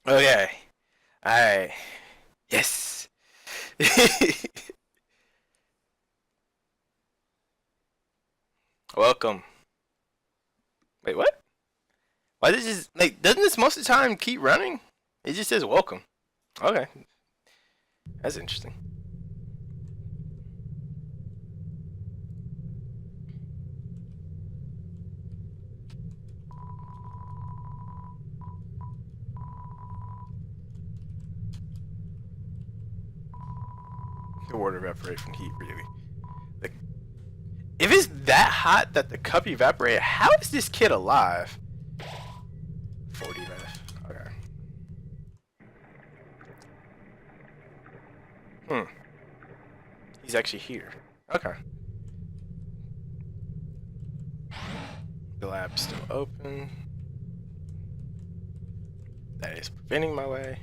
Okay. Alright. Yes. Welcome. Wait, what? Why does this like doesn't this most of the time keep running? It just says welcome. Okay. That's interesting. The water evaporate from heat, really. Like, if it's that hot that the cup evaporated, how is this kid alive? 40 left. Okay. Hmm. He's actually here. Okay. The lab's still open. That is preventing my way.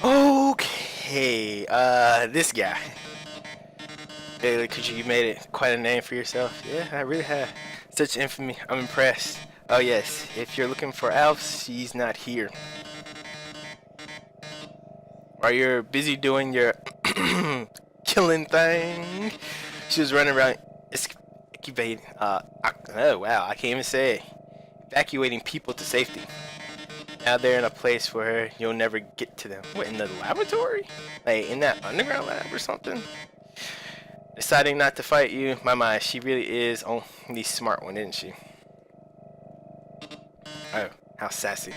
Okay. This guy. Daily, could you made it quite a name for yourself? Yeah, I really have. Such infamy. I'm impressed. Oh yes, if you're looking for Alf, she's not here. While you're busy doing your killing thing, she was running around excavating. Oh wow, I can't even say. Evacuating people to safety. Now they're in a place where you'll never get to them. What, in the laboratory? Like in that underground lab or something? Deciding not to fight you, my, she really is only smart one, isn't she? Oh, how sassy.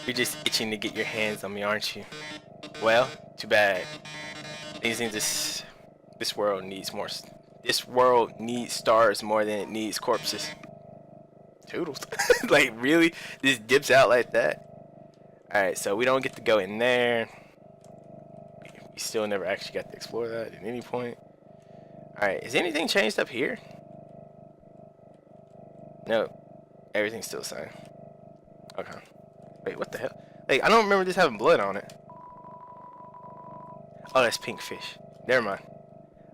You're just itching to get your hands on me, aren't you? Well, too bad. These things this world needs more. This world needs stars more than it needs corpses. Toodles. Like really? This dips out like that? Alright, so we don't get to go in there. We still never actually got to explore that at any point. Alright, is anything changed up here? No. Everything's still the same. Okay. Wait, what the hell? Like, I don't remember this having blood on it. Oh, that's pink fish. Never mind.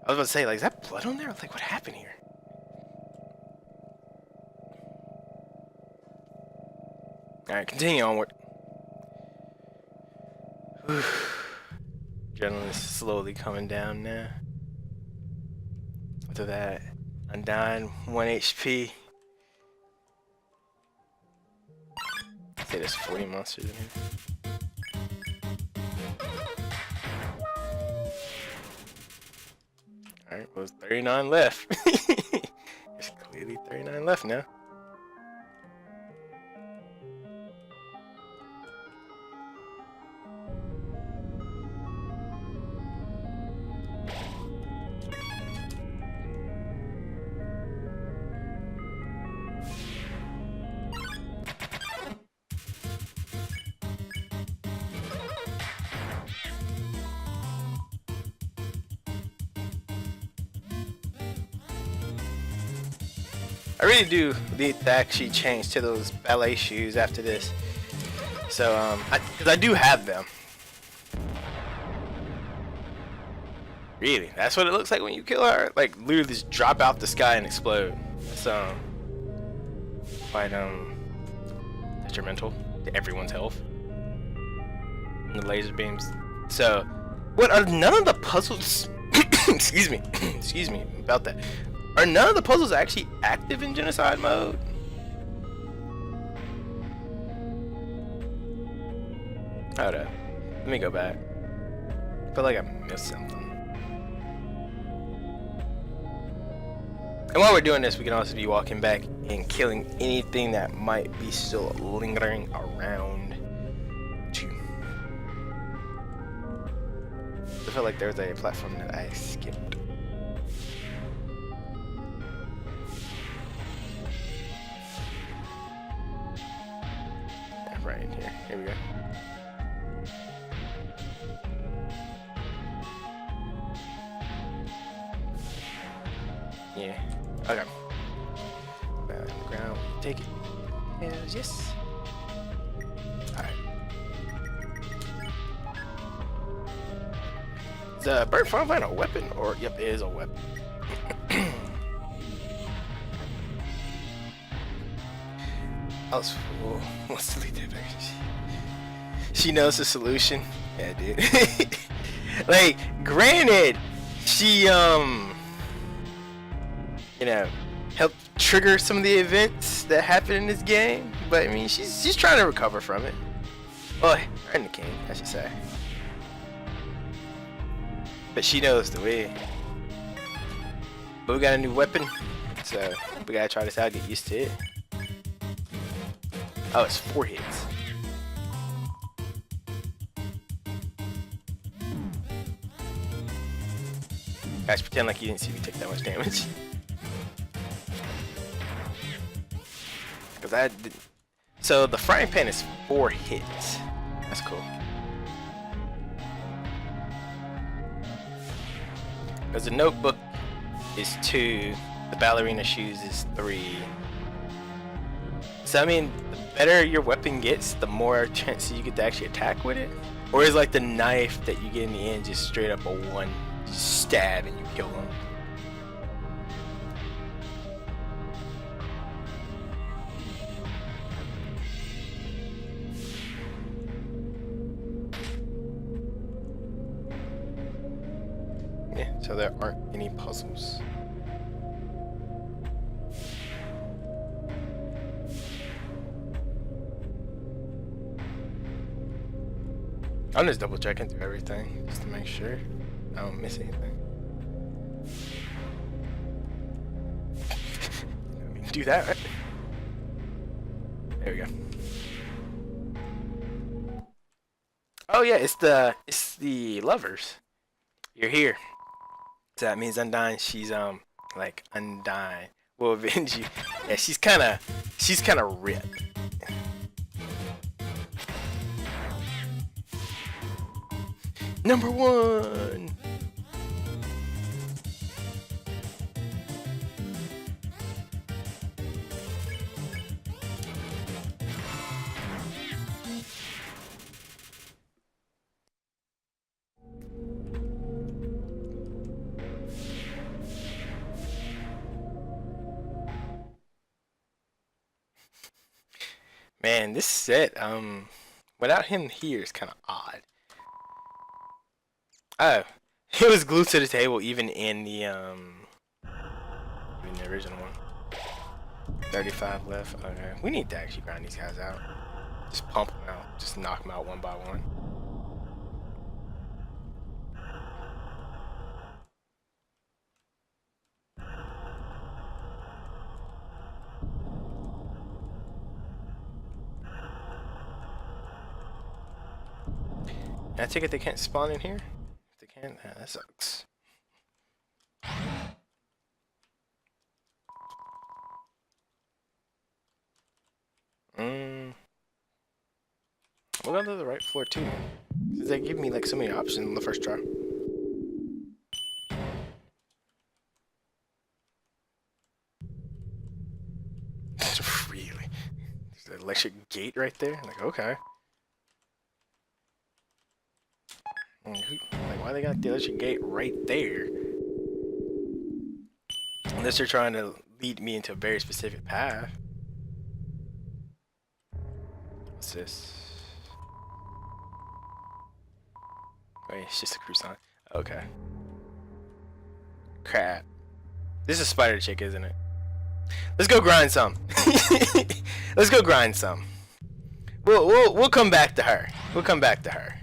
I was about to say, like, is that blood on there? Like, what happened here? Alright, continue onward. Adrenaline is slowly coming down now. After that, undying 1 HP. Say there's 40 monsters in here. Alright, well, there's 39 left. There's clearly 39 left now. I really do need to actually change to those ballet shoes after this. So, because I do have them. Really, that's what it looks like when you kill her? Like, literally just drop out the sky and explode. So, quite, detrimental to everyone's health. And the laser beams. So, what are none of the puzzles... excuse me. Excuse me about that. Are none of the puzzles actually active in genocide mode? Hold up. Let me go back. I feel like I missed something. And while we're doing this, we can also be walking back and killing anything that might be still lingering around too. I feel like there's a platform that I skipped. Right in here. Here we go. Yeah. Okay. Back on the ground. Take it. Yes. Alright. The bird farmland a weapon? Or, yep, it is a weapon. I was fool. Let's delete that back. She knows the solution. Yeah, dude. Like, granted, she, you know, helped trigger some of the events that happen in this game. But, I mean, she's trying to recover from it. Well, her and the king, I should say. But she knows the way. But we got a new weapon, so we gotta try this out, get used to it. Oh, it's 4 hits. Guys, pretend like you didn't see me take that much damage. Cause I did. So the frying pan is 4 hits. That's cool. Cause the notebook is 2. The ballerina shoes is 3. So I mean, the better your weapon gets, the more chances you get to actually attack with it. Or is like the knife that you get in the end just straight up a 1 stab and you kill them? Yeah, so there aren't any puzzles. I'm just double checking through everything just to make sure I don't miss anything. I mean, do that, right? There we go. Oh yeah, it's the lovers. You're here. So that means Undyne, she's like Undyne will avenge you. Yeah, she's kinda ripped. Number 1. Man, this set, without him here is kind of odd. Oh, it was glued to the table even in the original one. 35 left. Okay, we need to actually grind these guys out. Just pump them out. Just knock them out one by one. I take it they can't spawn in here? If they can, that sucks. We'll go to the right floor too. They give me like so many options on the first try. Really? There's an electric gate right there? Like, okay. Like, why they got the electric gate right there? Unless they're trying to lead me into a very specific path. What's this? Wait, it's just a croissant. Okay. Crap. This is Spider Chick, isn't it? Let's go grind some. Let's go grind some. We'll come back to her. We'll come back to her.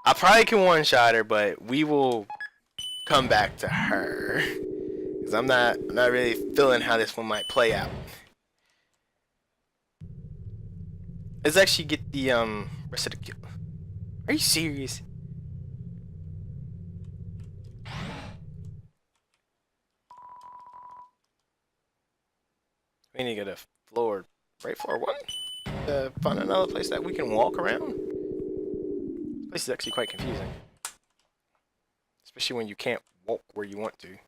I probably can one-shot her, but we will come back to her. Cause I'm not really feeling how this one might play out. Let's actually get the rest of the kill. Are you serious? We need to go to floor, right floor 1? To find another place that we can walk around. This place is actually quite confusing. Especially when you can't walk where you want to.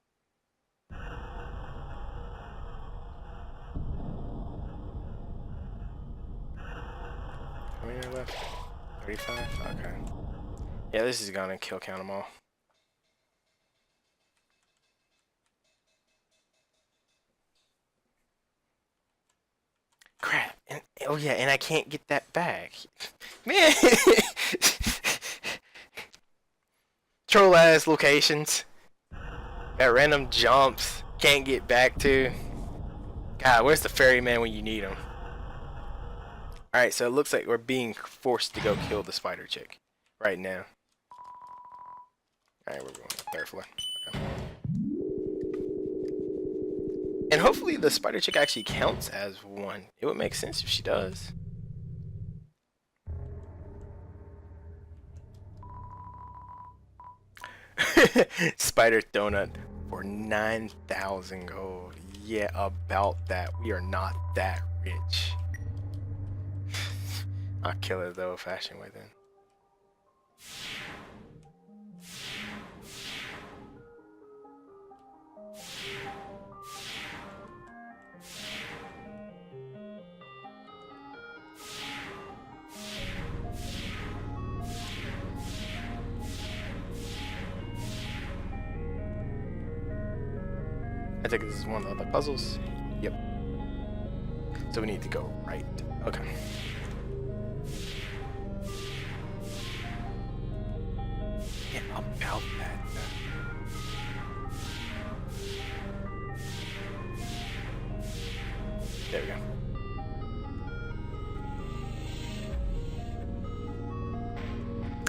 How many are left? 35? Okay. Yeah, this is gonna kill count them all. Crap. And, oh yeah, and I can't get that back. Man! Troll ass locations. Got random jumps. Can't get back to. God, where's the ferryman when you need him? Alright, so it looks like we're being forced to go kill the spider chick. Right now. Alright, we're going to the third floor. Okay. And hopefully the spider chick actually counts as one. It would make sense if she does. Spider donut for 9,000 gold. Yeah, about that. We are not that rich. I'll kill it the old-fashioned way then. I think this is one of the other puzzles. Yep. So we need to go right. Okay. Yeah, about that. There we go.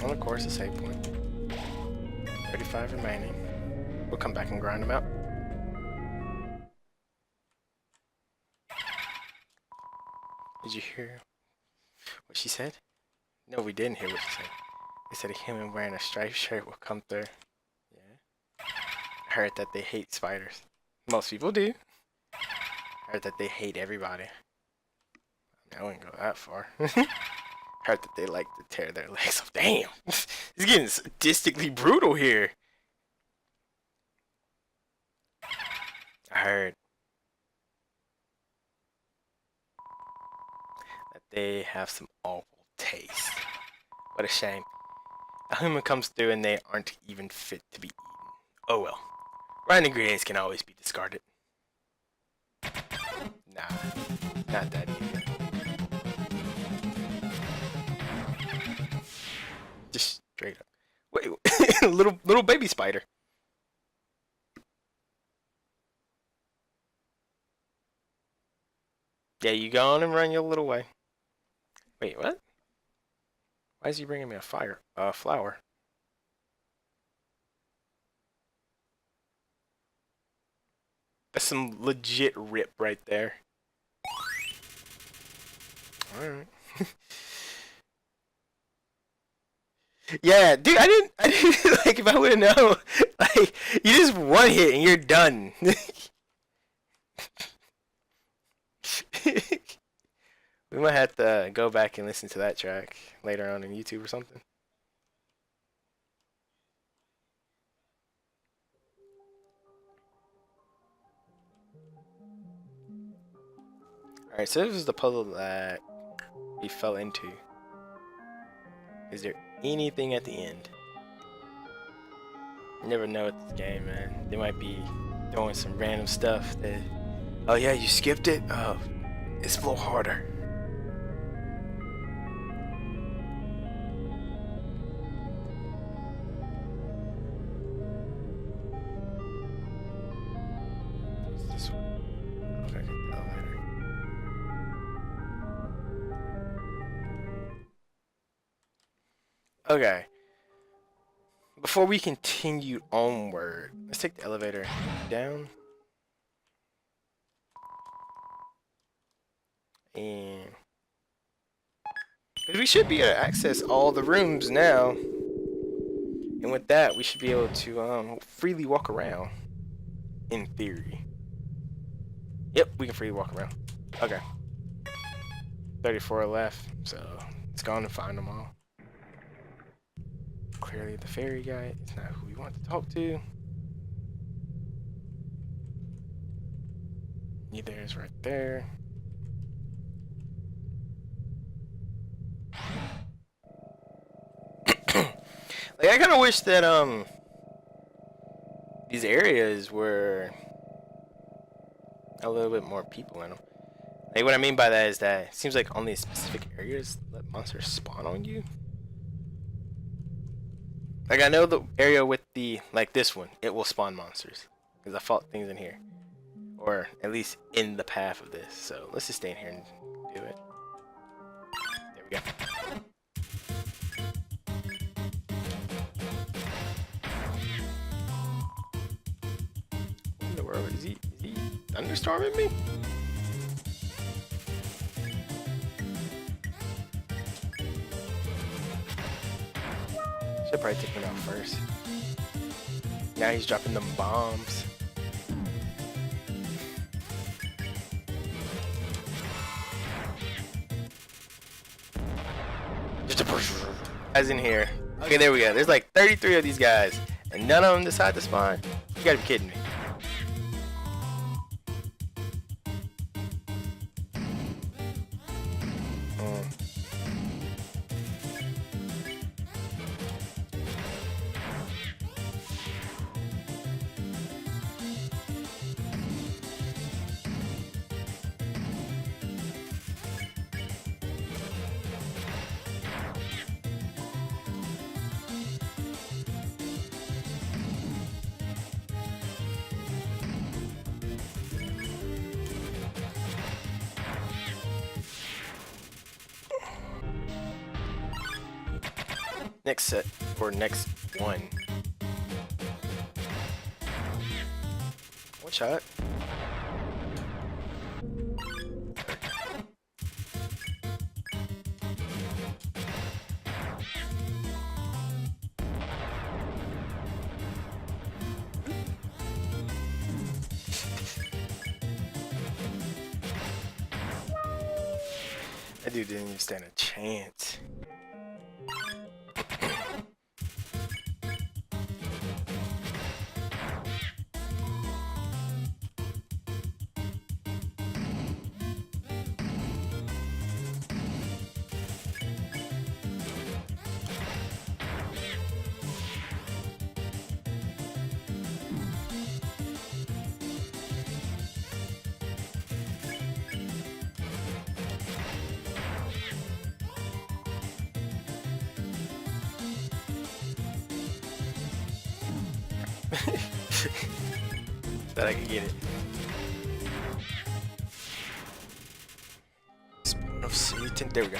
And of course, a save point. 35 remaining. We'll come back and grind them out. Did you hear what she said? No, we didn't hear what she said. They said a human wearing a striped shirt will come through. Yeah. I heard that they hate spiders. Most people do. I heard that they hate everybody. I wouldn't go that far. Heard that they like to tear their legs off. Damn! It's getting sadistically brutal here. I heard that they have some awful taste. What a shame. A human comes through and they aren't even fit to be eaten. Oh well. Rotten ingredients can always be discarded. Nah, not that either. Just straight up. Wait, little baby spider. Yeah, you go on and run your little way. Wait, what? Why is he bringing me a flower? That's some legit rip right there. Alright. Yeah, dude, I didn't, like, if I would've known, like, you just one hit and you're done. We might have to go back and listen to that track later on in YouTube or something. Alright, so this is the puzzle that we fell into. Is there anything at the end? You never know with this game, man. They might be throwing some random stuff that, oh yeah, you skipped it? Oh, explore harder. What's this one? Okay, the elevator. Okay. Before we continue onward, let's take the elevator down. And we should be able to access all the rooms now. And with that, we should be able to freely walk around. In theory. Yep, we can freely walk around. Okay. 34 left, so let's go on and find them all. Clearly the fairy guy is not who we want to talk to. Neither is right there. Like I kind of wish that these areas were a little bit more people in them. Like what I mean by that is that it seems like only specific areas let monsters spawn on you. Like I know the area with the like this one, it will spawn monsters because I fought things in here, or at least in the path of this. So let's just stay in here and do it. There we go. What in the world is he thunderstorming me? Should probably take him out first. Now he's dropping them bombs. Just a push. Guys in here. Okay, there we go. There's like 33 of these guys, and none of them decide to spawn. You gotta be kidding me. Next set, or next one. One shot. That dude didn't even stand a chance. That I could get it. Spawn of Satan. There we go.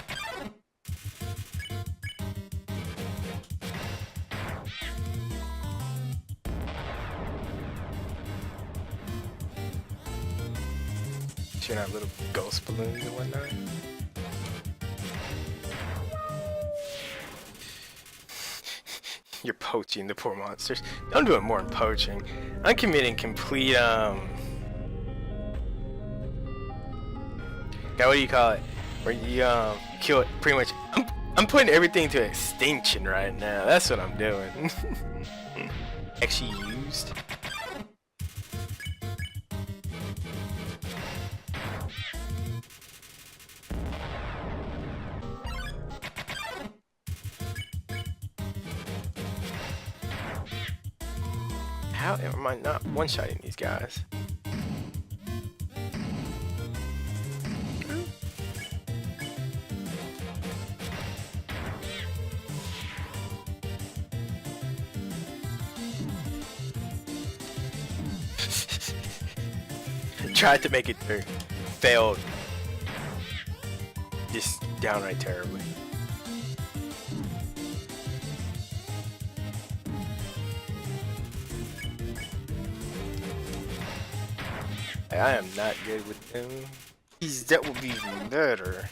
Shooting out little ghost balloons and whatnot. You're poaching the poor monsters. Don't do it more than poaching. I'm committing complete God, what do you call it? Where you kill it pretty much. I'm putting everything to extinction right now. That's what I'm doing. Actually used. How am I not one-shotting these guys? Tried to make it through. Failed. Just downright terribly. I am not good with them. That would be even better.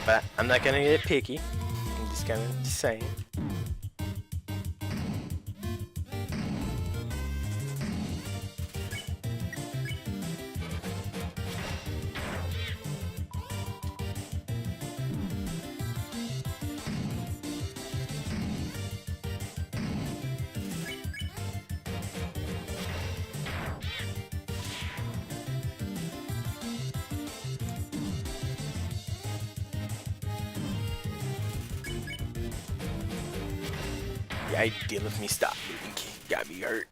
But I'm not gonna get picky. I'm just gonna say it. The idea of me stop moving got me hurt.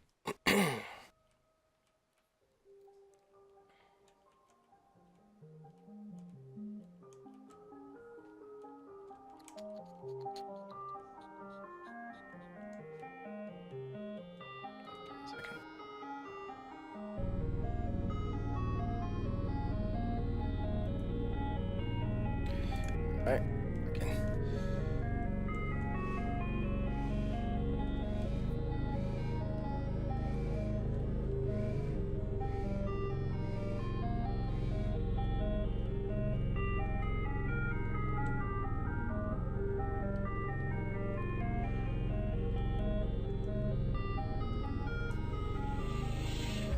Alright. Okay.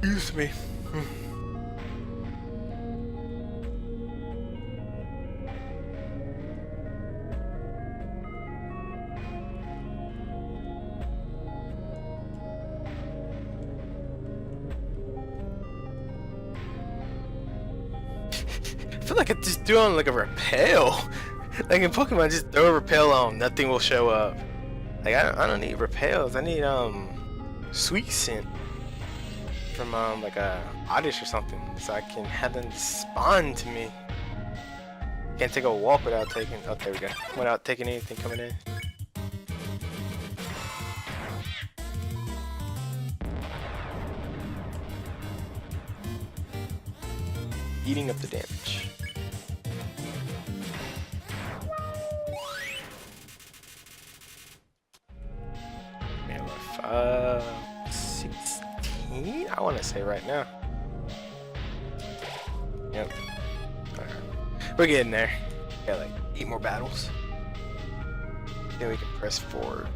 Excuse me. I feel like I just threw on like a repel. Like in Pokemon, just throw a repel on, nothing will show up. Like I don't need repels. I need sweet scent from like a oddish or something, so I can have them spawn to me. Can't take a walk without taking. Oh, there we go. Without taking anything coming in. Eating up the damage. Man, 16? I want to say right now. Yep. Alright. We're getting there. Got like 8 more battles. Then we can press forward.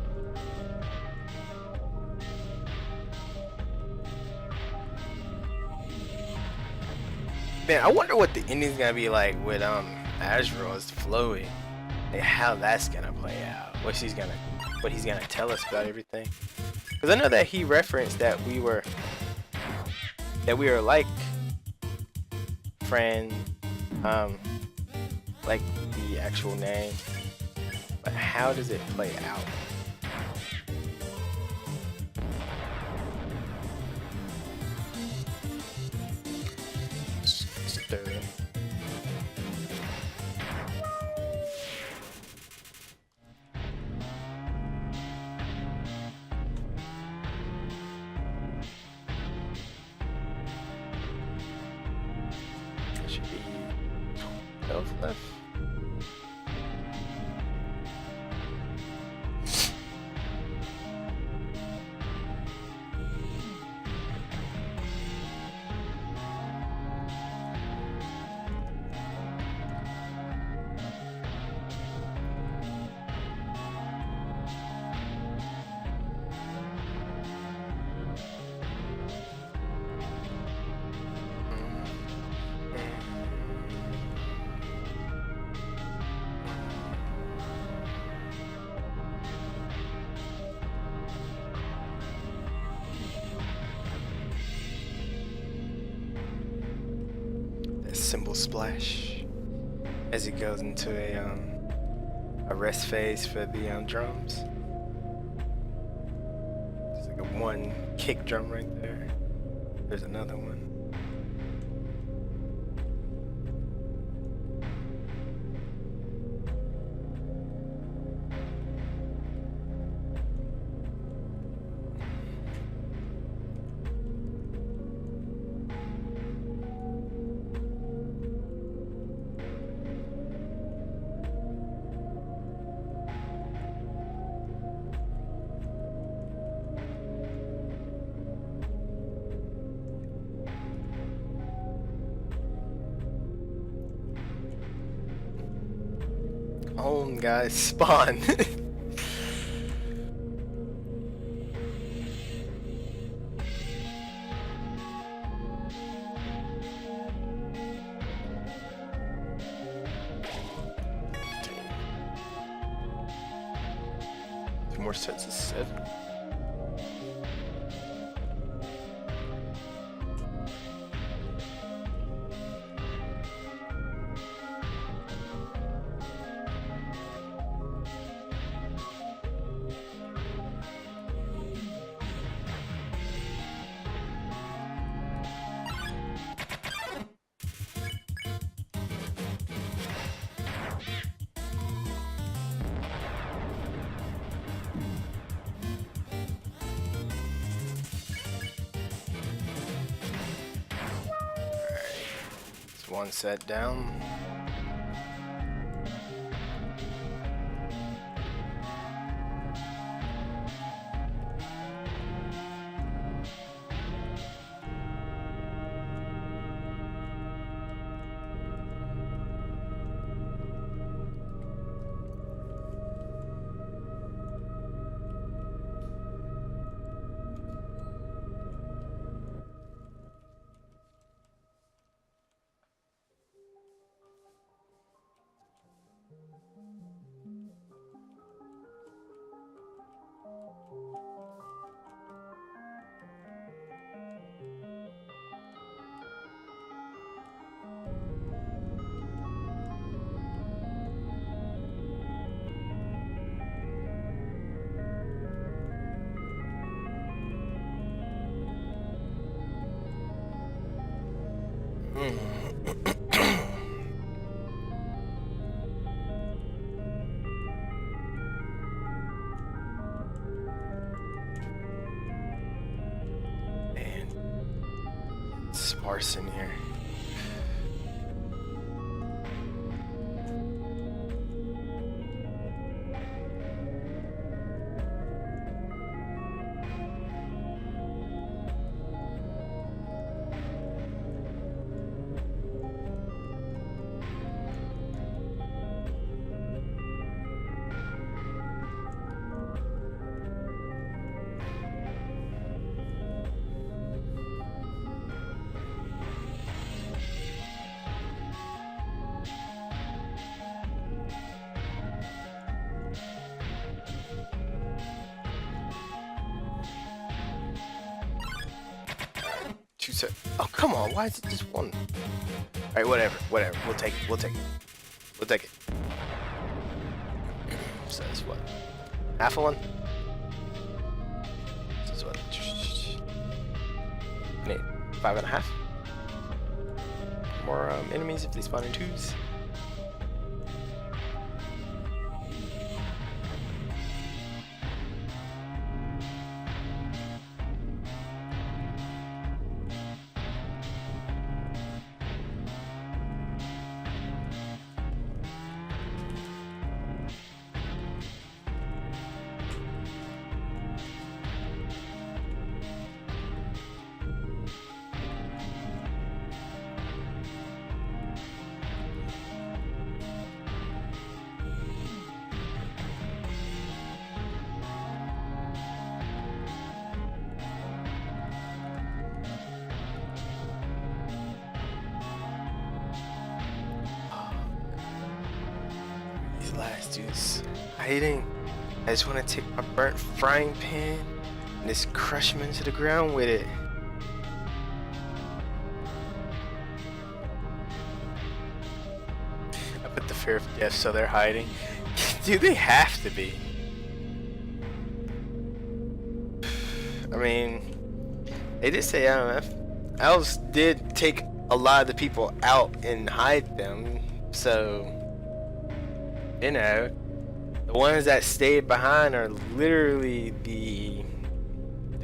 Man, I wonder what the ending's gonna be like with Azrael's Floey. Like how that's gonna play out. What he's gonna tell us about everything. Because I know that he referenced that we were like friend, like the actual name. But how does it play out? Stirring. Should be 12 left. Symbol splash as it goes into a rest phase for the drums. There's like a 1 kick drum right there. There's another one. Home guys, spawn. Two more sets of 7. one set down. And sparse in here. Oh, come on. Why is it just one? All right, whatever. We'll take it. We'll take it. So that's what? Half of one? This is what? Need 5.5. More enemies if they spawn in twos. Last dude's hiding. I just want to take my burnt frying pan and just crush him into the ground with it. I put the fear of death so they're hiding. Dude, they have to be. I mean, they did say elves did take a lot of the people out and hide them, so you know, the ones that stayed behind are literally the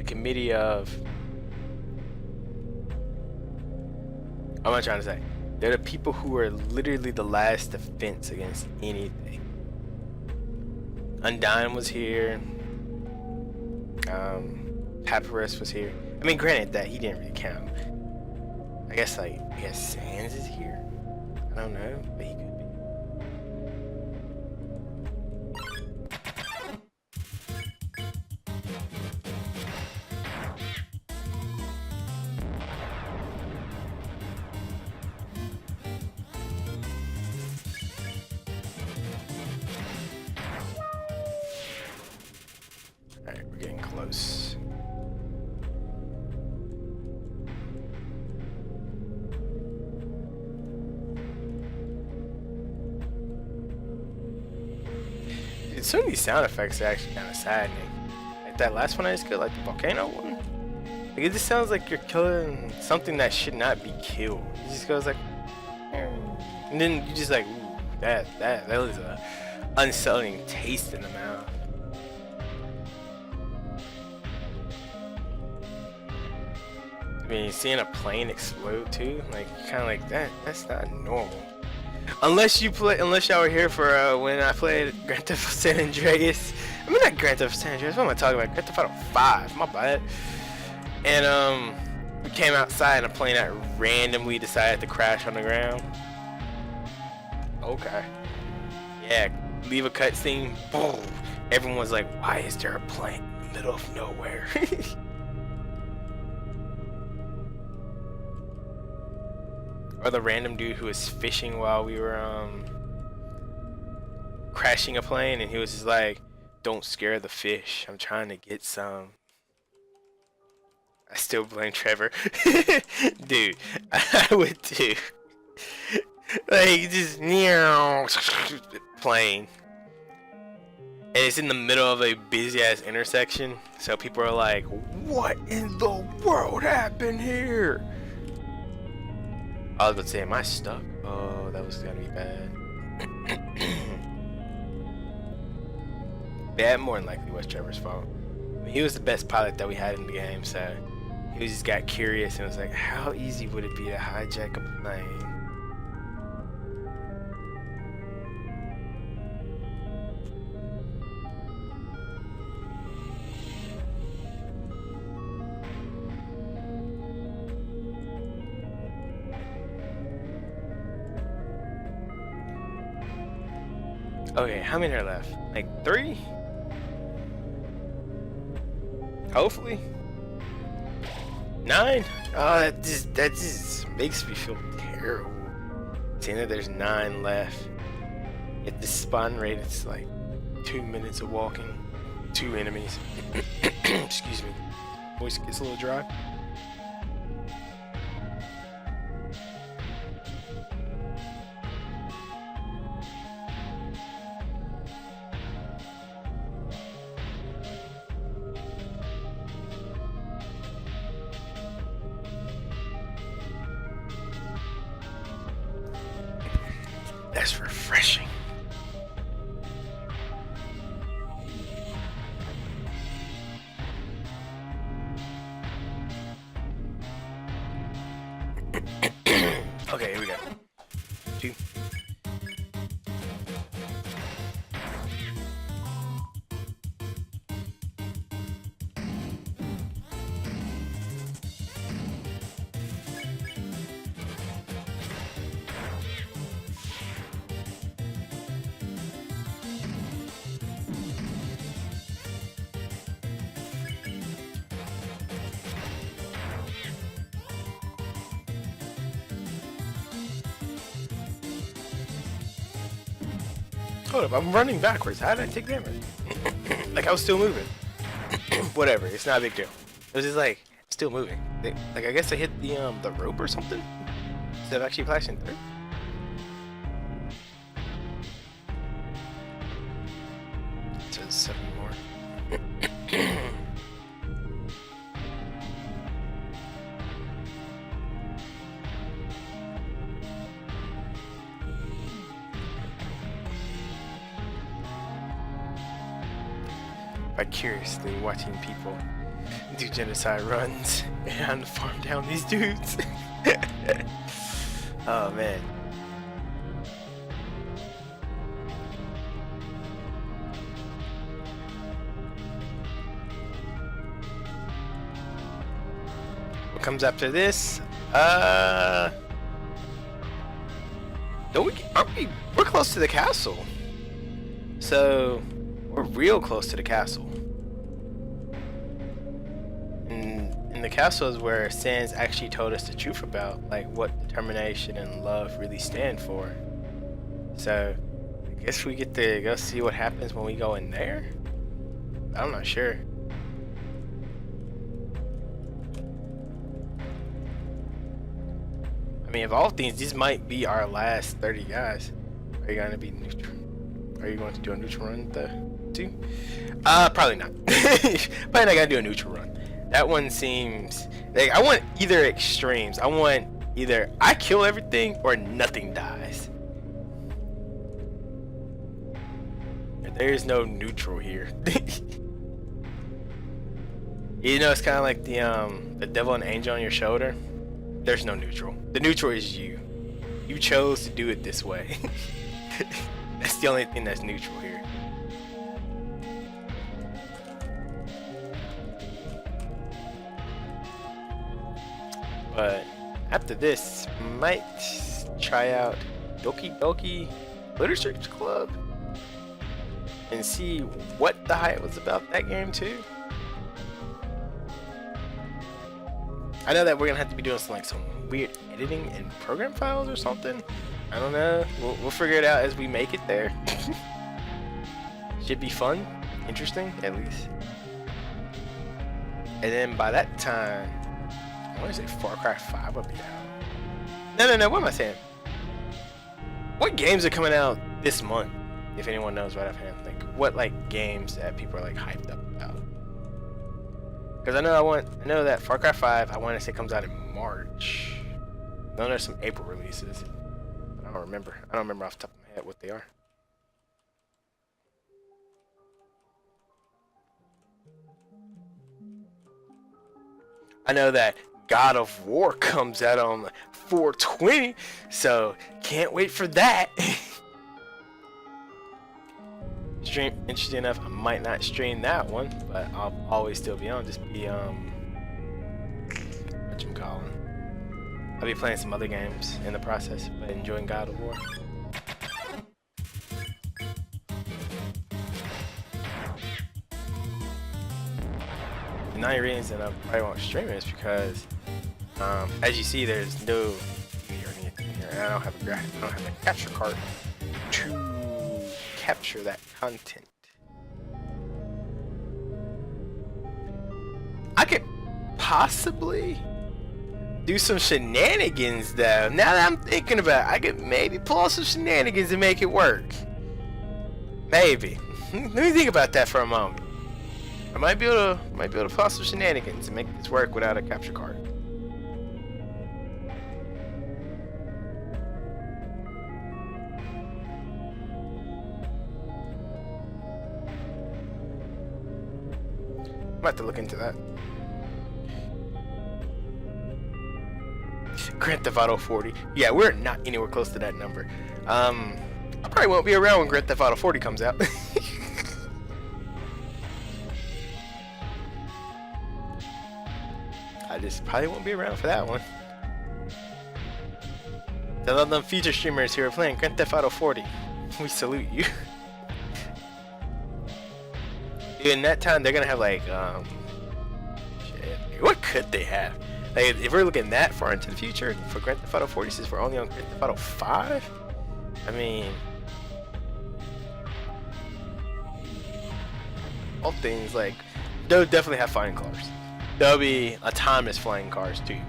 committee of. What am I trying to say? They're the people who are literally the last defense against anything. Undyne was here. Papyrus was here. I mean, granted that he didn't really count. I guess Sans is here. I don't know, but he could. Alright, we're getting close. Dude, some of these sound effects are actually kind of saddening. Like that last one I just killed, like the volcano one. Like it just sounds like you're killing something that should not be killed. It just goes like, and then you just like, ooh, that was a unsettling taste in the mouth. I mean, seeing a plane explode too, like kind of like that. That's not normal. Unless y'all were here for when I played Grand Theft Auto San Andreas. I mean, not Grand Theft Auto San Andreas. What am I talking about? Grand Theft Auto 5. My bad. And we came outside and a plane that randomly decided to crash on the ground. Okay. Yeah. Leave a cutscene. Boom. Everyone was like, "Why is there a plane in the middle of nowhere?" Or the random dude who was fishing while we were crashing a plane, and he was just like, "Don't scare the fish. I'm trying to get some." I still blame Trevor. Dude, I would too. Like just plane. And it's in the middle of a busy ass intersection, so people are like, "What in the world happened here?" I was about to say, am I stuck? Oh, that was gonna be bad. That more than likely was Trevor's fault. I mean, he was the best pilot that we had in the game, so he just got curious and was like, how easy would it be to hijack a plane? Okay, how many are left? Like 3? Hopefully. 9? Oh, that just makes me feel terrible. Seeing that there's 9 left. At the spawn rate, it's like 2 minutes of walking. 2 enemies. Excuse me. Voice gets a little dry. That's refreshing. Okay, here we go. 2. Hold up, I'm running backwards. How did I take damage? Like I was still moving. Whatever, it's not a big deal. It was just like still moving. Like I guess I hit the rope or something instead of actually flashing through. So 7 more. Vicariously watching people do genocide runs and farm down these dudes. Oh man. What comes after this? We're close to the castle. So we're real close to the castle. And the castle is where Sans actually told us the truth about like what determination and love really stand for. So I guess we get to go see what happens when we go in there. I'm not sure. I mean, of all things, these might be our last 30 guys. Are you gonna be neutral? Are you going to do a neutral run the 2? Probably not. Probably not gonna do a neutral run. That one seems like I want either extremes. I want either I kill everything or nothing dies. There is no neutral here. You know, it's kind of like the devil and angel on your shoulder. There's no neutral. The neutral is you. You chose to do it this way. That's the only thing that's neutral here. But after this, might try out Doki Doki Literature Club and see what the hype was about that game too. I know that we're gonna have to be doing some weird editing in program files or something. I don't know. We'll figure it out as we make it there. Should be fun, interesting at least. And then by that time, I want to say Far Cry 5 will be out. No. What am I saying? What games are coming out this month? If anyone knows right offhand, like what games that people are hyped up about? Because I know that Far Cry 5, I want to say comes out in March. I know there's some April releases, but I don't remember. I don't remember off the top of my head what they are. I know that God of War comes out on 4/20, so can't wait for that. Stream, interesting enough, I might not stream that one, but I'll always still be on. Just be whatchamacallit. I'll be playing some other games in the process, but enjoying God of War. The only reason I probably won't stream it is because, as you see, there's no video or anything here, and I don't have a capture card to capture that content. I could possibly do some shenanigans though. Now that I'm thinking about it, I could maybe pull off some shenanigans and make it work. Maybe. Let me think about that for a moment. I might be able to pull off some shenanigans and make this work without a capture card. I'm about to look into that. Grand Theft Auto 40. Yeah, we're not anywhere close to that number. I probably won't be around when Grand Theft Auto 40 comes out. I just probably won't be around for that one. To all them future streamers who are playing Grand Theft Auto 40, we salute you. In that time, they're gonna have shit. What could they have? Like, if we're looking that far into the future for Grand Theft Auto 40, since we're only on Grand Theft Auto 5, I mean, all things they'll definitely have flying cars. There'll be autonomous flying cars too.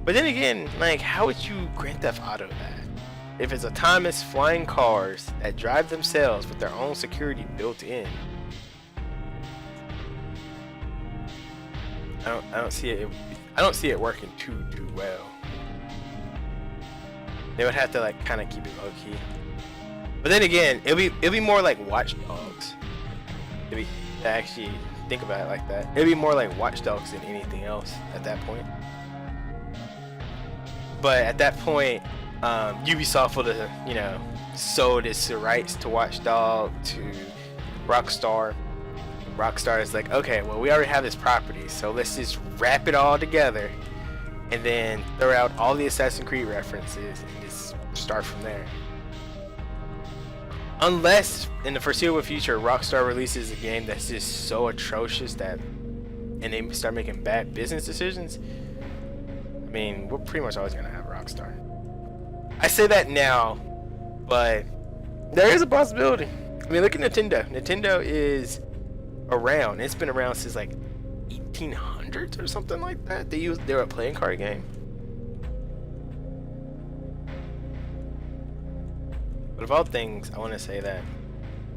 But then again, how would you Grand Theft Auto that? If it's autonomous flying cars that drive themselves with their own security built in. I don't see it working too well. They would have to kind of keep it low key. But then again, it'll be more like Watch Dogs. To actually think about it like that. It'll be more like Watch Dogs than anything else at that point. But at that point, Ubisoft would have, sold its rights to Watch Dogs to Rockstar. Rockstar is like, okay, well, we already have this property, so let's just wrap it all together and then throw out all the Assassin's Creed references and just start from there. Unless in the foreseeable future Rockstar releases a game that's just so atrocious and they start making bad business decisions, I mean, we're pretty much always gonna have Rockstar. I say that now, but there is a possibility. I mean, look at Nintendo. Nintendo is around. It's been around since 1800s or something like that. They were a playing card game. But of all things, I want to say that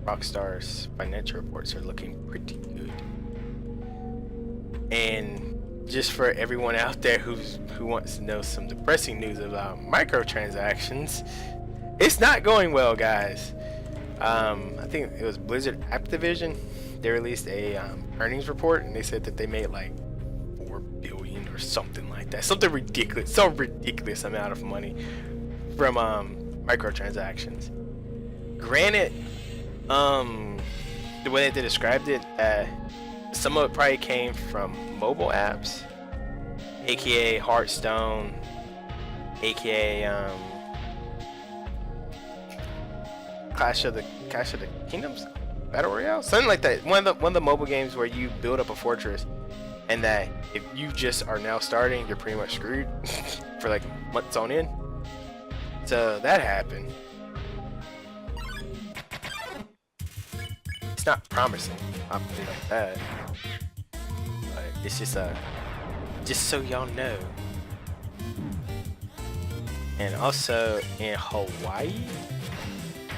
Rockstar's financial reports are looking pretty good. And just for everyone out there who wants to know some depressing news about microtransactions, it's not going well, guys. I think it was Blizzard Activision they released a earnings report, and they said that they made like 4 billion or something like that, something ridiculous, some ridiculous amount of money from microtransactions. Granted, the way that they described it, some of it probably came from mobile apps, aka Hearthstone, aka Clash of the Kingdoms Battle Royale, something like that. One of the mobile games where you build up a fortress, and that if you just are now starting, you're pretty much screwed for like months on end. So that happened. It's not promising, obviously, like that. But it's just so y'all know. And also in Hawaii,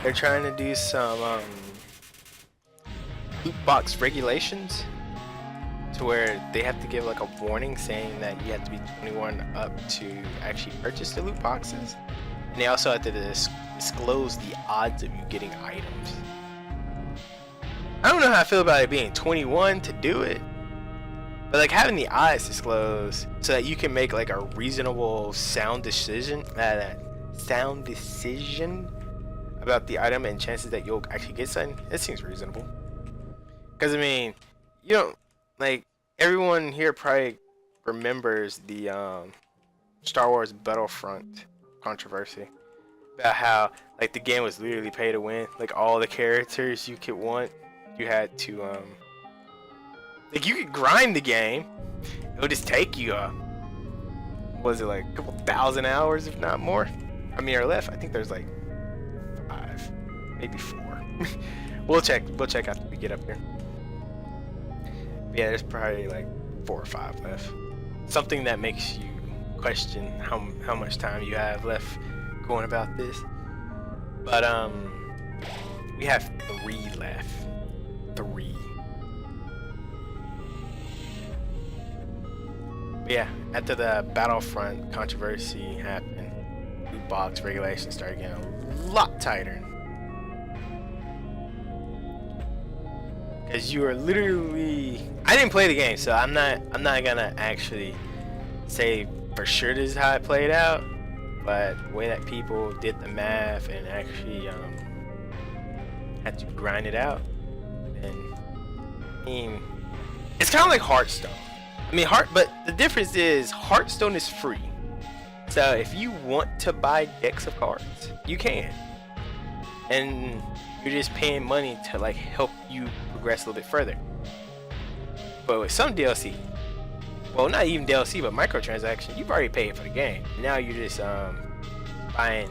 they're trying to do some loot box regulations, to where they have to give like a warning saying that you have to be 21 up to actually purchase the loot boxes. And they also have to disclose the odds of you getting items. I don't know how I feel about it being 21 to do it, but like having the odds disclosed so that you can make like a reasonable sound decision about the item and chances that you'll actually get something, it seems reasonable. Because I mean, you don't, like, everyone here probably remembers the Star Wars Battlefront controversy about how like the game was literally pay to win. Like all the characters you could want, you had to like you could grind the game. It would just take you was it like a couple thousand hours, if not more? I mean, or left. I think there's like 5, maybe 4. We'll check after we get up here. Yeah, there's probably like 4 or 5 left. Something that makes you question how much time you have left going about this. But we have 3 left. 3. But yeah, after the Battlefront controversy happened, loot box regulations started getting a lot tighter. Because you are literally, I didn't play the game, so I'm not gonna actually say for sure this is how it played out, but the way that people did the math and actually had to grind it out, and I mean, it's kind of like Hearthstone. I mean, but the difference is Hearthstone is free, so if you want to buy decks of cards, you can, and you're just paying money to like help you progress a little bit further. But with some DLC, well, not even DLC, but microtransaction, you've already paid for the game. Now you're just buying.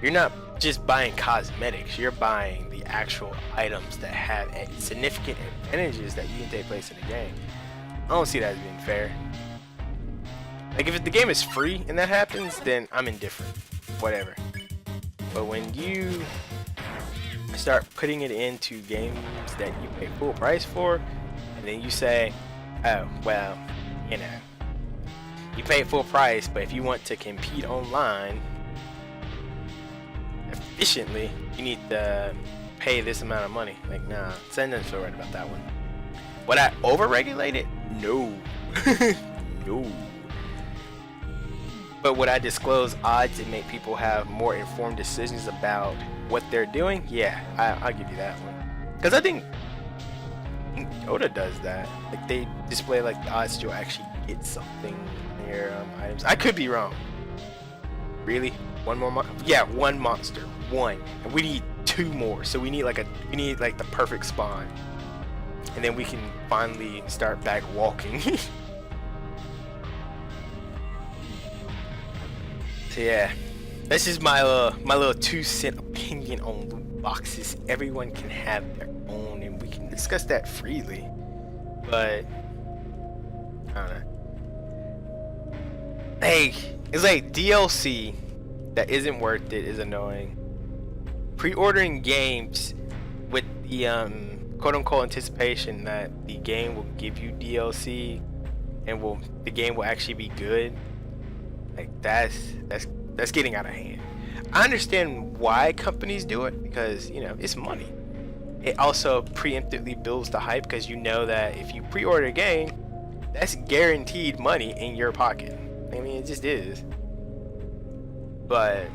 You're not just buying cosmetics. You're buying the actual items that have significant advantages that you can take place in the game. I don't see that as being fair. Like if the game is free and that happens, then I'm indifferent. Whatever. But when you start putting it into games that you pay full price for, and then you say, oh, well, you know, you pay full price, but if you want to compete online efficiently, you need to pay this amount of money. Like, nah, something doesn't feel right about that one. Would I overregulate it? No. No. But would I disclose odds and make people have more informed decisions about what they're doing? Yeah, I'll give you that one. Because I think Dota does that. Like they display like the odds to actually get something near items. I could be wrong. Really? One more yeah, 1 monster. 1. And we need 2 more. So we need like the perfect spawn. And then we can finally start back walking. So yeah, that's just my little 2-cent opinion on loot boxes. Everyone can have their own, and we can discuss that freely. But I don't know. Hey, it's like DLC that isn't worth it is annoying. Pre-ordering games with the quote-unquote anticipation that the game will give you DLC and the game will actually be good. Like that's getting out of hand. I understand why companies do it because, you know, it's money. it also preemptively builds the hype because you know that if you pre-order a game, that's guaranteed money in your pocket. I mean, it just is. But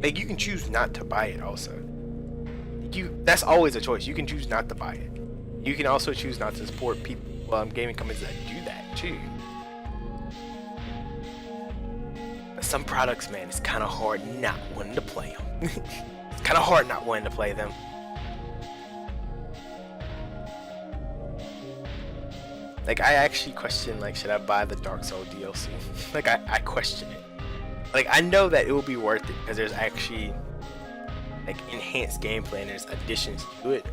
like, you can choose not to buy it also. That's always a choice. You can choose not to buy it. You can also choose not to support people, gaming companies that do that too. But some products, man, it's kind of hard not wanting to play them. It's kind of hard not wanting to play them. Like, I actually question, like, should I buy the Dark Souls DLC? Like, I question it. Like, I know that it will be worth it because there's actually like enhanced gameplay and there's additions to it.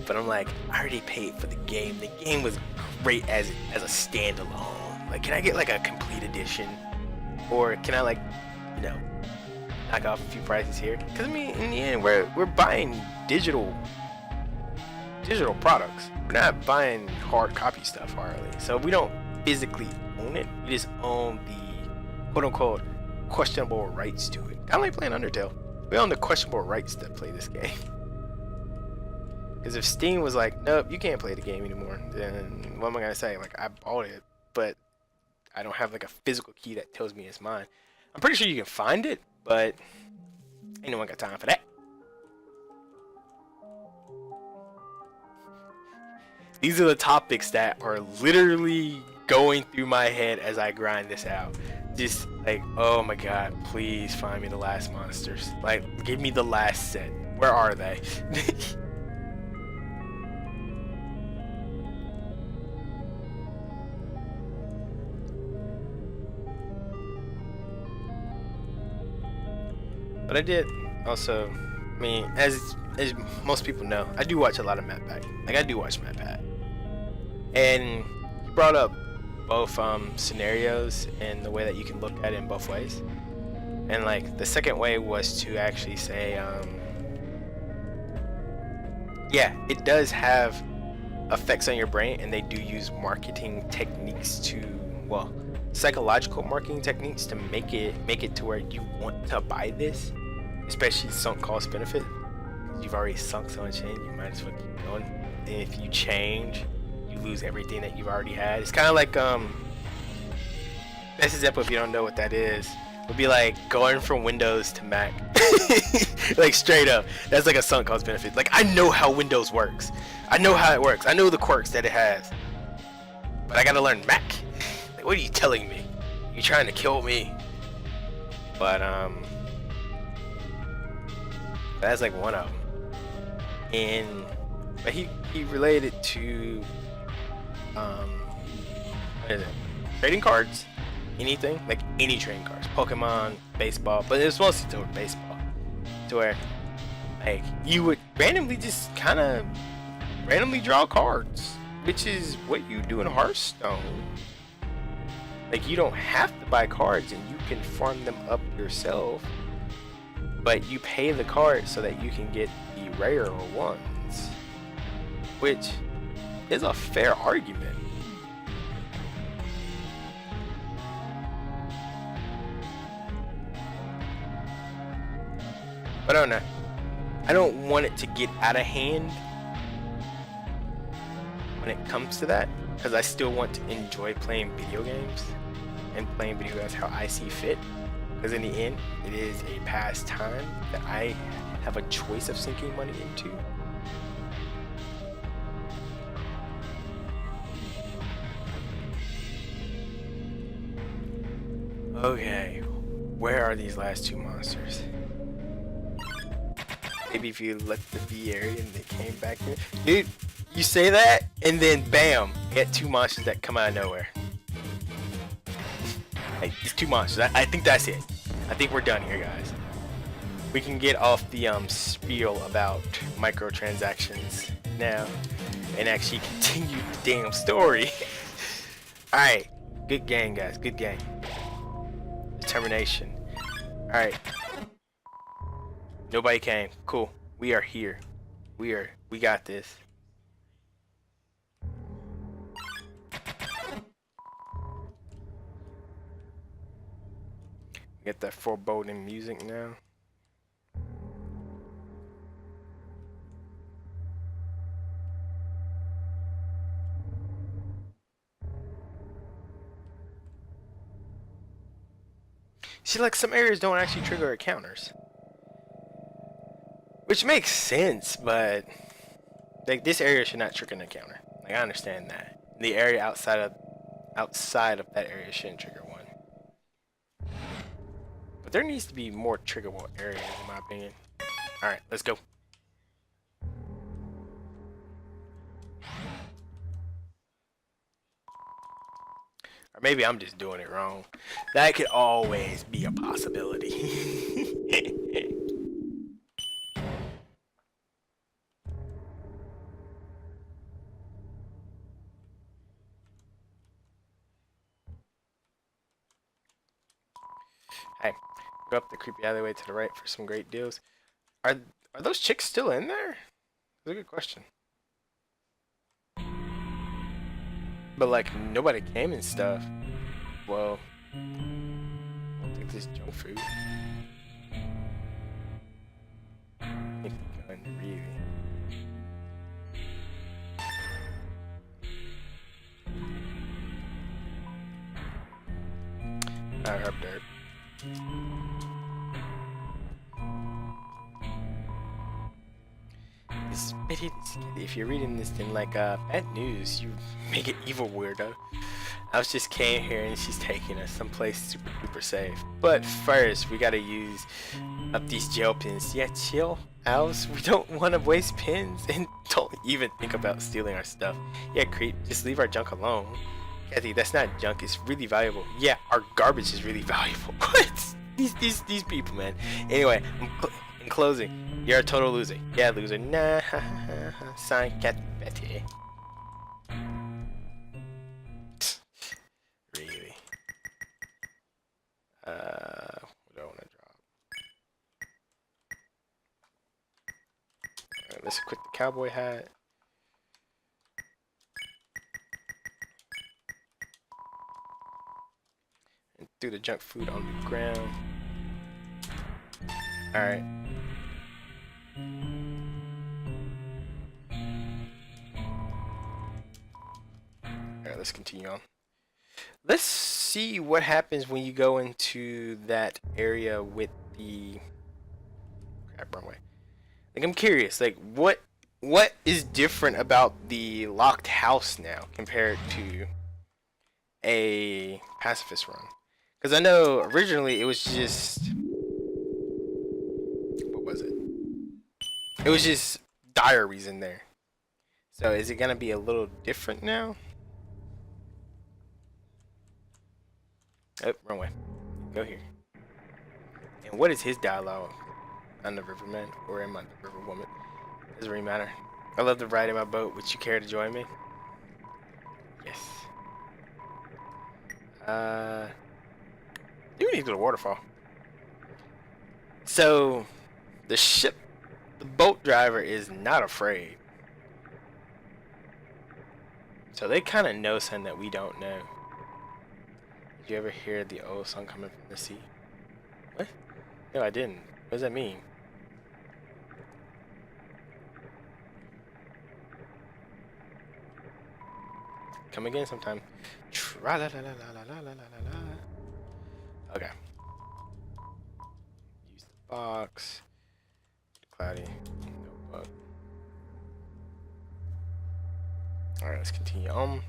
But I'm like, I already paid for the game. The game was great as a standalone. Like, can I get like a complete edition, or can I, like, you know, knock off a few prices here? Because I mean, in the end, we're buying digital products. We're not buying hard copy stuff hardly. So we don't physically own it. We just own the quote unquote questionable rights to it. Kind of like playing Undertale. We own the questionable rights to play this game. Because if Steam was like, nope, you can't play the game anymore, then what am I gonna say? Like, I bought it, but I don't have like a physical key that tells me it's mine. I'm pretty sure you can find it, but ain't no one got time for that. These are the topics that are literally going through my head as I grind this out. Just like, oh my god, please find me the last monsters. Like, give me the last set. Where are they? But I did also, I mean, as most people know, I do watch a lot of Matt Pack. Like, I do watch Matt Pack. And he brought up both scenarios and the way that you can look at it in both ways. And like, the second way was to actually say, yeah, it does have effects on your brain, and they do use marketing techniques to, well, psychological marketing techniques to make it to where you want to buy this, especially sunk cost benefit. You've already sunk so much in, you might as well keep going. And if you change, you lose everything that you've already had. It's kind of like best example, if you don't know what that is, would be like going from Windows to Mac. Like, straight up, that's like a sunk cost benefit. Like, I know how Windows works, I know how it works, I know the quirks that it has, but I gotta learn Mac. Like, what are you telling me? You trying to kill me? But that's like one of them. And but he related to what is it? Trading cards, anything, like any trading cards, Pokemon, baseball, but it's mostly toward baseball, to where like you would randomly just kind of randomly draw cards, which is what you do in Hearthstone. Like, you don't have to buy cards and you can farm them up yourself, but you pay the cards so that you can get the rarer ones, which is a fair argument. But I don't know. I don't want it to get out of hand when it comes to that, because I still want to enjoy playing video games and playing video games how I see fit. Because in the end, it is a pastime that I have a choice of sinking money into. Okay, where are these last two monsters? Maybe if you left the B area and they came back here. Dude, you say that, and then bam, you get two monsters that come out of nowhere. Hey, these two monsters, I think that's it. I think we're done here, guys. We can get off the spiel about microtransactions now and actually continue the damn story. Alright, good game, guys, good game. Determination. Alright. Nobody came. Cool. We are here. We got this. Get that foreboding music now. See, like, some areas don't actually trigger encounters. Which makes sense, but like this area should not trigger an encounter. Like I understand that. The area outside of that area shouldn't trigger one. But there needs to be more triggerable areas in my opinion. Alright, let's go. Or maybe I'm just doing it wrong. That could always be a possibility. Hey, go up the creepy alleyway to the right for some great deals. Are are those chicks still in there? That's a good question. But like nobody came and stuff. Well, I'll take this junk food. If you can really. Herb dirt. If you're reading this, then like bad news, you make it evil weirdo. I was just came here and she's taking us someplace super duper safe. But first, we gotta use up these gel pins. Yeah, chill, Alice. We don't want to waste pins and don't even think about stealing our stuff. Yeah, creep. Just leave our junk alone. Kathy, that's not junk. It's really valuable. Yeah, our garbage is really valuable. What? These people, man. Anyway, in closing, you're a total loser. Yeah, loser. Nah, sign Cat Betty. Really? What do I want to drop? Alright, let's equip the cowboy hat. And threw the junk food on the ground. Alright. Alright, let's continue on. Let's see what happens when you go into that area with the crap, wrong way. Like I'm curious, like what is different about the locked house now compared to a pacifist run? Because I know originally it was just what was it? It was just diaries in there. So is it gonna be a little different now? Oh, wrong way. Go here. And what is his dialogue? I'm the riverman, or am I the river woman? Doesn't really matter. I love to ride in my boat. Would you care to join me? Yes. You need to go to the waterfall. So, the boat driver is not afraid. So they kind of know something that we don't know. Did you ever hear the old song coming from the sea? What? No, I didn't. What does that mean? Come again sometime. Tra la la la la la la la la la. Okay. Use the box. Cloudy. Notebook. Alright, let's continue on.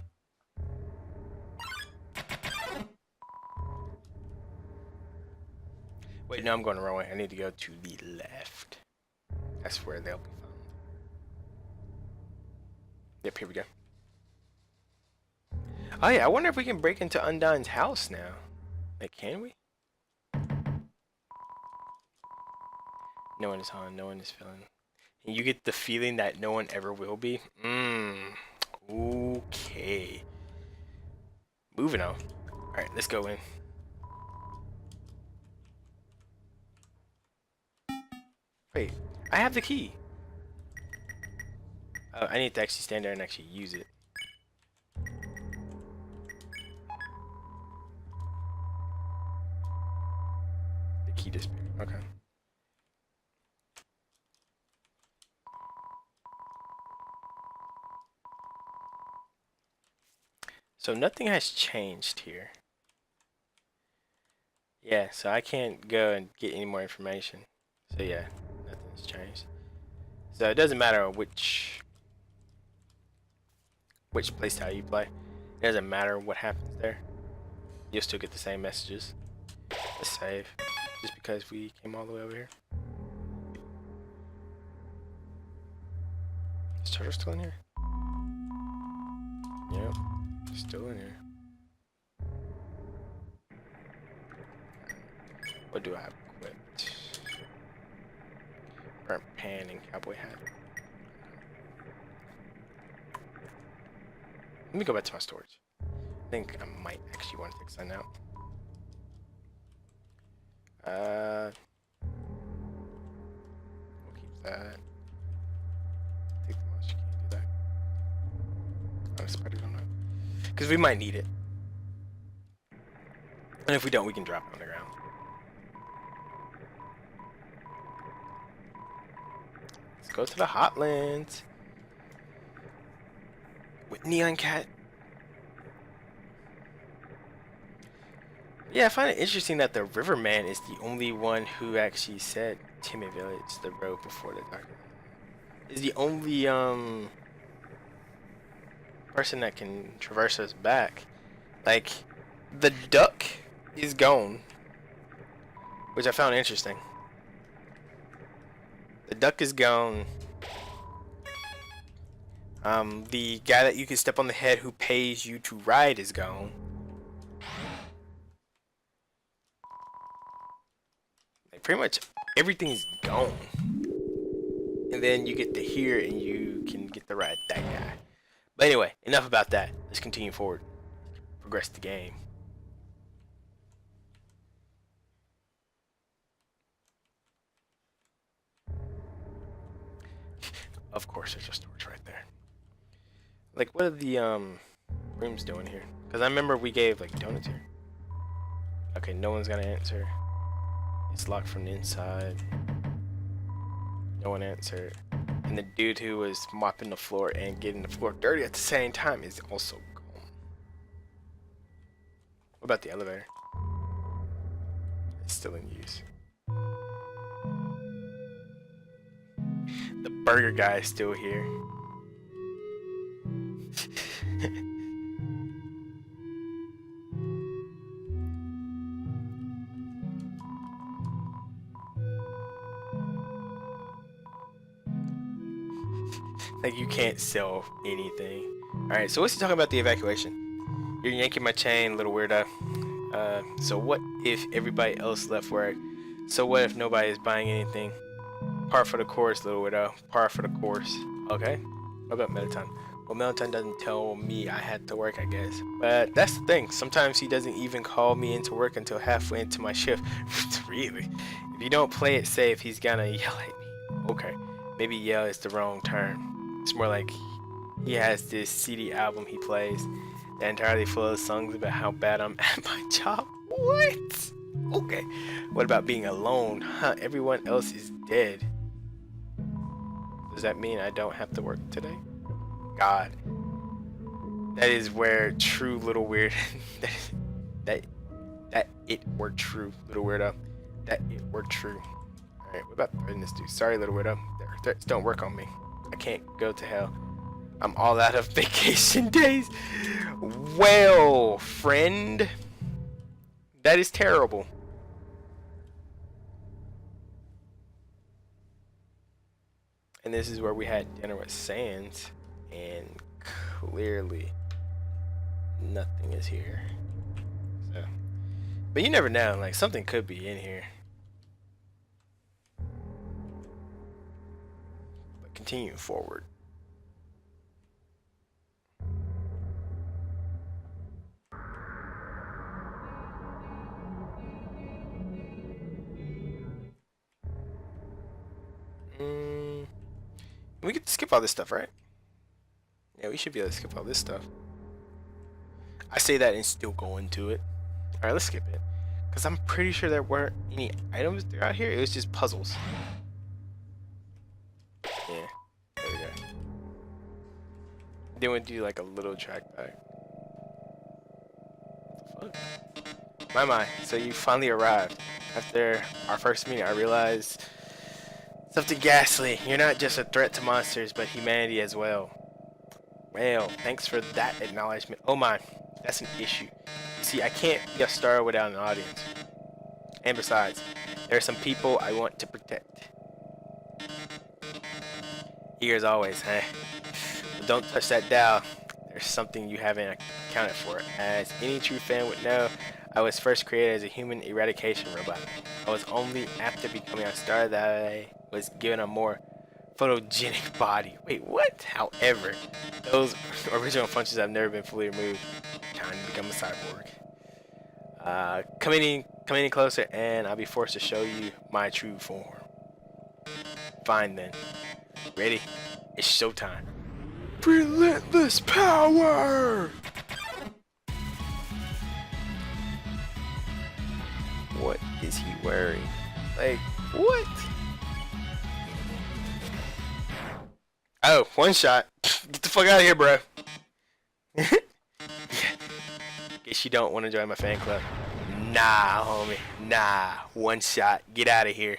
Wait, no, I'm going the wrong way. I need to go to the left. That's where they'll be found. Yep, here we go. Oh yeah, I wonder if we can break into Undyne's house now. Like, can we? No one is on, no one is feeling. And you get the feeling that no one ever will be. Okay. Moving on. Alright, let's go in. Wait, I have the key. Oh, I need to actually stand there and actually use it. The key disappeared. Okay. So nothing has changed here. Yeah, so I can't go and get any more information. So yeah, nothing's changed. So it doesn't matter which playstyle you play. It doesn't matter what happens there. You'll still get the same messages. Let's save. Just because we came all the way over here. Is Turtle still in here? Yep, still in here. What do I have equipped? Burnt pan and cowboy hat. Let me go back to my storage. I think I might actually want to fix that now. We'll keep that. Take the most you can do that. I'll spread it on that. Because we might need it. And if we don't, we can drop it on the ground. Let's go to the Hotlands. With Neon Cat. Yeah, I find it interesting that the Riverman is the only one who actually said Timid Village, the road before the dark. Is the only person that can traverse us back. Like, the duck is gone, which I found interesting. The duck is gone. The guy that you can step on the head who pays you to ride is gone. Like, pretty much everything's gone. And then you get to here and you can get to ride that guy. But anyway, enough about that. Let's continue forward. Progress the game. Of course, there's a storage right there. Like, what are the rooms doing here? Because I remember we gave like donuts here. Okay, no one's gonna answer. It's locked from the inside. No one answered. And the dude who was mopping the floor and getting the floor dirty at the same time is also gone. What about the elevator? It's still in use. The burger guy is still here. Like, you can't sell anything. Alright, so what's he talking about the evacuation? You're yanking my chain, little weirdo. So what if everybody else left work? So what if nobody is buying anything? Par for the course, little weirdo. Par for the course. Okay. What about Mettaton? Well, Mettaton doesn't tell me I had to work, I guess. But that's the thing. Sometimes he doesn't even call me into work until halfway into my shift. Really? If you don't play it safe, he's gonna yell at me. Okay. Maybe yell is the wrong term. It's more like he has this CD album he plays that entirely full of songs about how bad I'm at my job. What? Okay. What about being alone? Huh? Everyone else is dead. Does that mean I don't have to work today? God. That is where true little weird that it were true, little weirdo. That it were true. Alright, what about threatening this dude? Sorry, little weirdo. Threats don't work on me. I can't go to hell. I'm all out of vacation days. Well, friend. That is terrible. And this is where we had dinner with Sans. And clearly, nothing is here. So, but you never know. Like, something could be in here. But continuing forward. We get to skip all this stuff, right? Yeah, we should be able to skip all this stuff. I say that and still go into it. Alright, let's skip it. Because I'm pretty sure there weren't any items throughout here. It was just puzzles. Yeah, there we go. Then we do like a little track back. What the fuck? My. So you finally arrived. After our first meeting, I realized something ghastly. You're not just a threat to monsters, but humanity as well. Well, thanks for that acknowledgement. Oh my, that's an issue. You see, I can't be a star without an audience. And besides, there are some people I want to protect. Here as always, huh? But don't touch that dial. There's something you haven't accounted for. As any true fan would know, I was first created as a human eradication robot. I was only after becoming a star that I was given a more photogenic body. Wait, what? However, those original functions have never been fully removed. Time to become a cyborg. Come any closer, and I'll be forced to show you my true form. Fine then. Ready? It's showtime. Relentless power! What is he wearing? Like, what? Oh, one shot. Get the fuck out of here, bro. Guess you don't want to join my fan club. Nah, homie. Nah. One shot. Get out of here.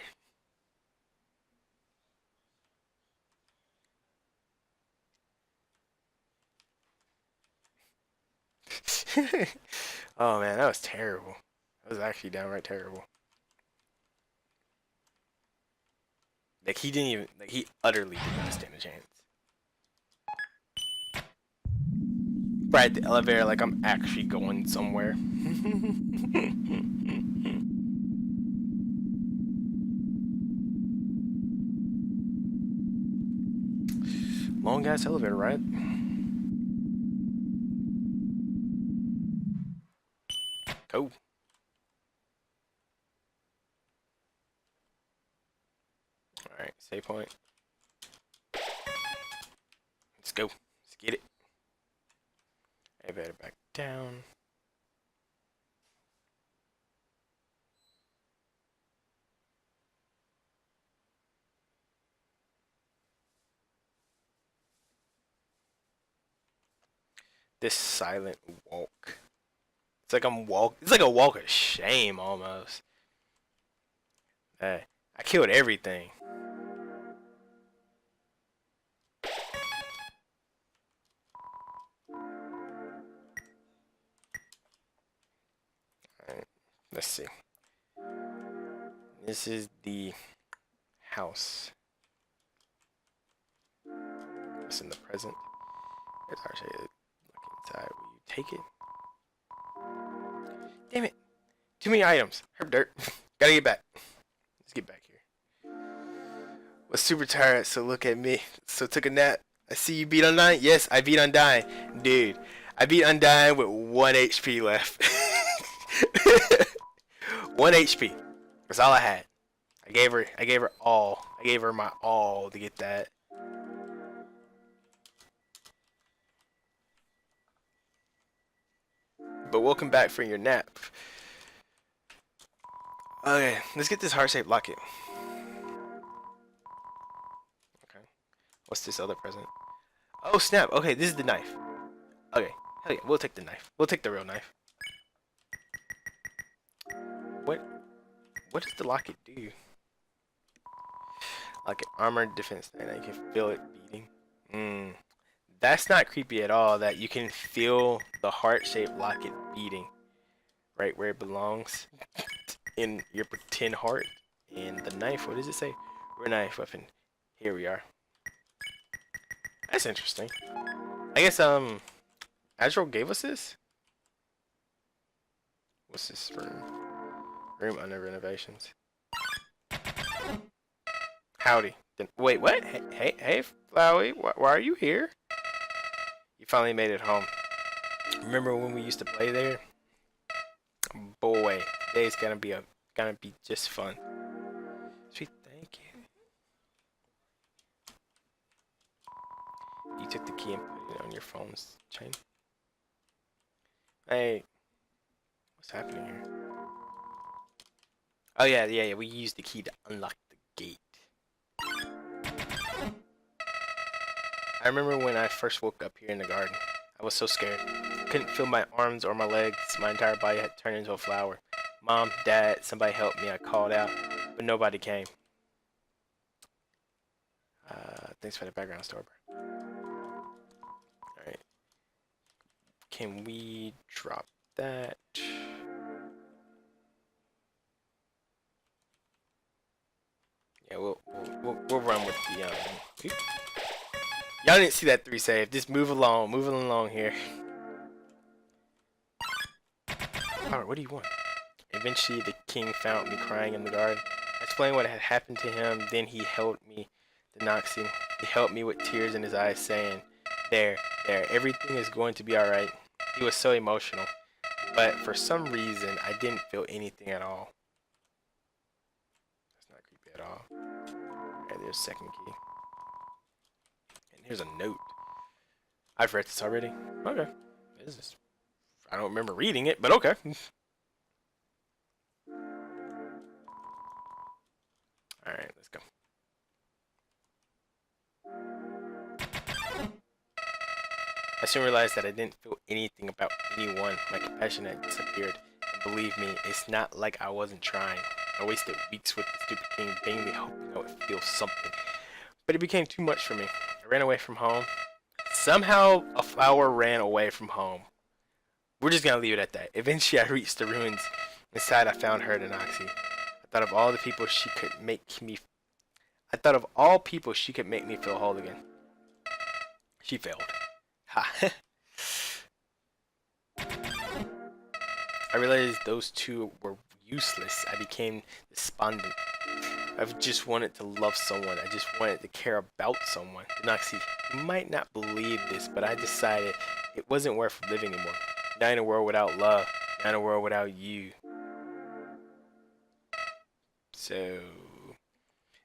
Oh man, that was terrible. That was actually downright terrible. Like he didn't even like he utterly did not stand a chance. Right at the elevator, like I'm actually going somewhere. Long ass elevator, right? Go. Alright, save point. Let's go. Let's get it. Elevator back down. This silent walk. It's like a walk of shame almost. Hey, I killed everything. Alright, let's see. This is the house. It's in the present. Here's our shade. Look inside. Will you take it? Damn it. Too many items. Herb dirt. Gotta get back. Let's get back here. Was super tired, so look at me. So took a nap. I see you beat Undyne? Yes, I beat Undyne. Dude, I beat Undyne with 1 HP left. 1 HP. That's all I had. I gave her all. I gave her my all to get that. But welcome back from your nap. Okay, let's get this heart-shaped locket. Okay. What's this other present? Oh snap! Okay, this is the knife. Okay, hell yeah, we'll take the knife. We'll take the real knife. What? What does the locket do? Locket armored defense, and I can feel it beating. That's not creepy at all. That you can feel the heart-shaped locket beating, right where it belongs, in your pretend heart. And the knife. What does it say? Real knife weapon. Here we are. That's interesting. I guess Azrael gave us this. What's this room? Room under renovations. Howdy. Wait, what? Hey, Flowey, why are you here? You finally made it home. Remember when we used to play there? Boy, today's gonna be just fun. Sweet, thank you. You took the key and put it on your phone's chain. Hey, what's happening here? Oh yeah. We used the key to unlock the gate. I remember when I first woke up here in the garden. I was so scared. couldn't feel my arms or my legs. My entire body had turned into a flower. Mom, Dad, somebody help me. I called out, but nobody came. Thanks for the background story, bro. Alright. Can we drop that? Yeah, we'll run with the Y'all didn't see that 3 save. Just moving along here. Alright, what do you want? Eventually, the king found me crying in the garden. I explained what had happened to him. Then he held me, the Noxie. He held me with tears in his eyes, saying, there, everything is going to be alright. He was so emotional. But for some reason, I didn't feel anything at all. That's not creepy at all. Alright, there's second key. And here's a note. I've read this already. Okay. This is... I don't remember reading it, but okay. Alright, let's go. I soon realized that I didn't feel anything about anyone. My compassion had disappeared. And believe me, it's not like I wasn't trying. I wasted weeks with the stupid king, vainly hoping I would feel something. But it became too much for me. I ran away from home. Somehow, a flower ran away from home. We're just gonna leave it at that. Eventually, I reached the ruins. Inside, I found her, the Noxie. I thought of all the people she could make me... I thought of all people she could make me feel whole again. She failed. Ha. I realized those two were useless. I became despondent. I just wanted to love someone. I just wanted to care about someone. Noxie, you might not believe this, but I decided it wasn't worth living anymore. Not in a world without love. Not in a world without you. So...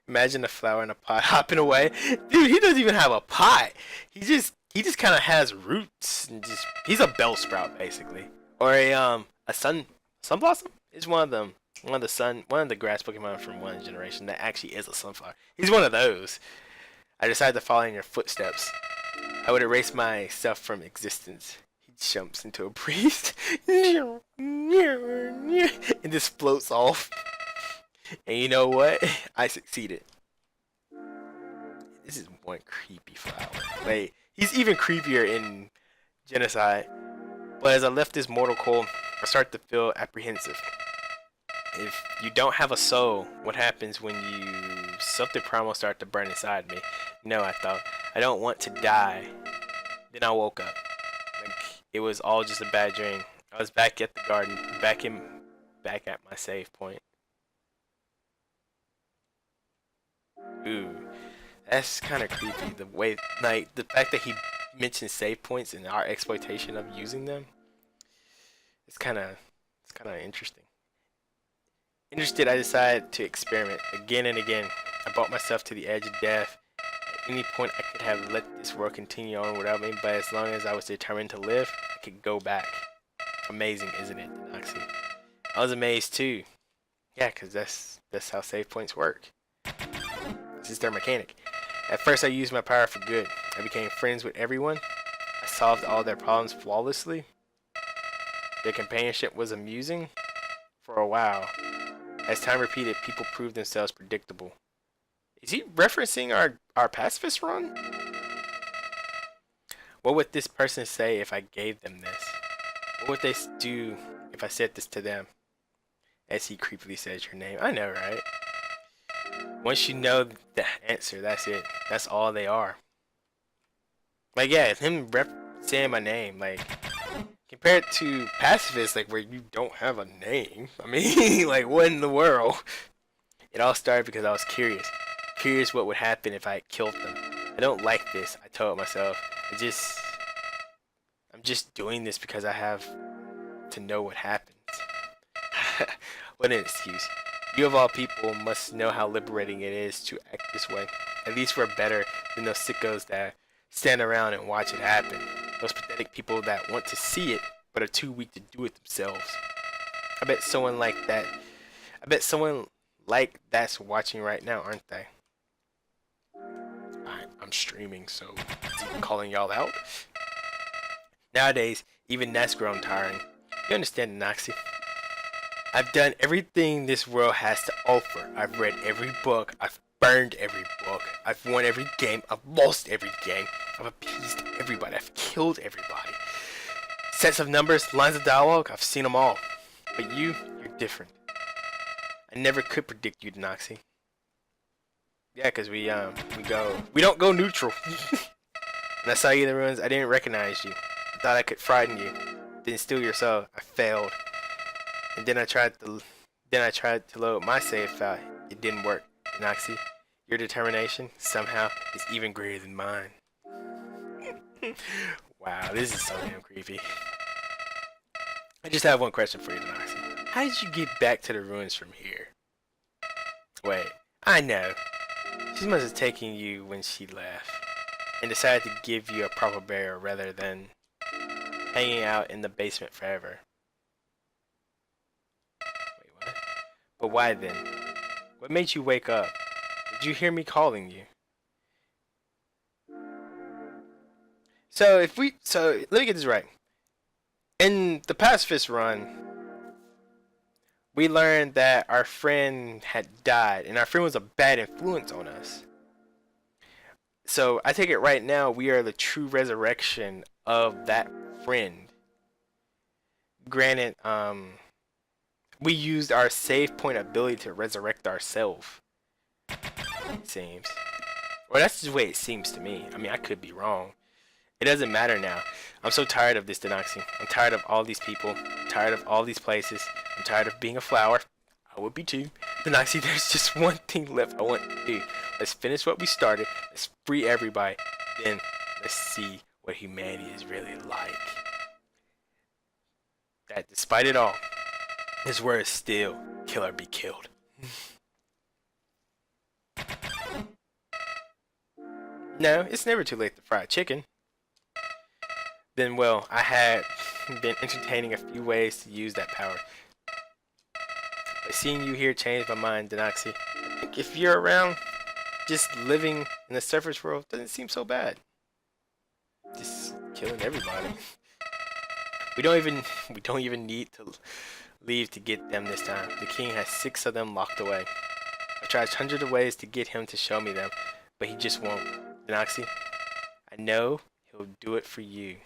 imagine a flower in a pot hopping away. Dude, he doesn't even have a pot. He just kind of has roots and just he's a bell sprout basically, or a sun blossom is one of them. One of the grass Pokemon from one generation that actually is a sunflower. He's one of those. I decided to follow in your footsteps. I would erase myself from existence. He jumps into a breeze and just floats off. And you know what? I succeeded. This is one creepy flower. Like, he's even creepier in Genocide. But as I left this mortal coil, I start to feel apprehensive. If you don't have a soul, what happens when something primal start to burn inside me? No, I thought, I don't want to die. Then I woke up. Like, it was all just a bad dream. I was back at the garden, back at my save point. Ooh, that's kind of creepy. The way, like, the fact that he mentioned save points and our exploitation of using them. It's kind of interesting. Interested, I decided to experiment again and again. I brought myself to the edge of death. At any point, I could have let this world continue on without me, but as long as I was determined to live, I could go back. Amazing, isn't it, Noxie? I was amazed too. Yeah, because that's how save points work. This is their mechanic. At first, I used my power for good. I became friends with everyone. I solved all their problems flawlessly. Their companionship was amusing for a while. As time repeated, people proved themselves predictable. Is he referencing our pacifist run? What would this person say if I gave them this? What would they do if I said this to them? As he creepily says your name. I know, right? Once you know the answer, that's it. That's all they are. Like, yeah, him saying my name, like, compared to pacifists, like, where you don't have a name. I mean, like, what in the world? It all started because I was curious. Curious what would happen if I had killed them. I don't like this, I told myself. I'm just doing this because I have to know what happens. What an excuse. You of all people must know how liberating it is to act this way. At least we're better than those sickos that stand around and watch it happen. Those pathetic people that want to see it but are too weak to do it themselves. I bet someone like that's watching right now, aren't they? I'm streaming, so is he calling y'all out? Nowadays, Even that's grown tiring. You understand, Noxie? I've done everything this world has to offer. I've read every book. I've burned every book. I've won every game. I've lost every game. I've appeased everybody. I've killed everybody. Sets of numbers, lines of dialogue, I've seen them all. But you're different. I never could predict you, Noxie. Yeah, cause we don't go neutral. When I saw you in the ruins, I didn't recognize you. I thought I could frighten you, then steal your soul. I failed. And then I tried to load my save file. It didn't work. Noxie, your determination somehow is even greater than mine. Wow, this is so damn creepy. I just have one question for you, Noxie. How did you get back to the ruins from here? Wait, I know. She must have taken you when she left and decided to give you a proper burial rather than hanging out in the basement forever. Wait, what? But why then? What made you wake up? Did you hear me calling you? So let me get this right. In the pacifist run, we learned that our friend had died, and our friend was a bad influence on us. So I take it right now we are the true resurrection of that friend. Granted, we used our save point ability to resurrect ourselves. It seems. Well, that's just the way it seems to me. I mean, I could be wrong. It doesn't matter now. I'm so tired of this, Denoxy. I'm tired of all these people. I'm tired of all these places. I'm tired of being a flower. I would be too. Denoxy, there's just one thing left I want to do. Let's finish what we started. Let's free everybody. Then let's see what humanity is really like. That despite it all, this word is still kill or be killed. No, it's never too late to fry chicken. Then, well, I had been entertaining a few ways to use that power. But seeing you here changed my mind, Denoxy. I think if you're around, just living in the surface world doesn't seem so bad. Just killing everybody. We don't even need to leave to get them this time. The king has 6 of them locked away. I've tried hundreds of ways to get him to show me them, but he just won't. Denoxy, I know he'll do it for you.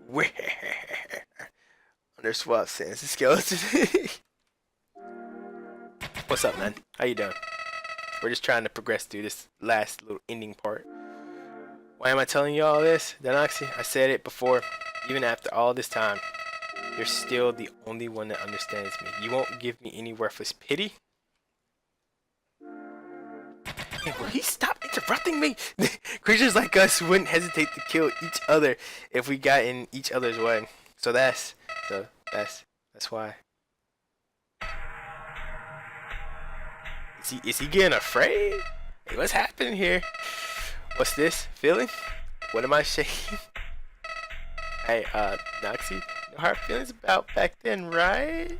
Where? Under SWAT stands the skeleton. What's up, man? How you doing? We're just trying to progress through this last little ending part. Why am I telling you all this, Denoxy? I said it before. Even after all this time, you're still the only one that understands me. You won't give me any worthless pity. Hey, will he stop interrupting me? Creatures like us wouldn't hesitate to kill each other if we got in each other's way. So that's why. Is he getting afraid? Hey, what's happening here? What's this feeling? What am I shaking? Hey, Noxy, no hard feelings about back then, right?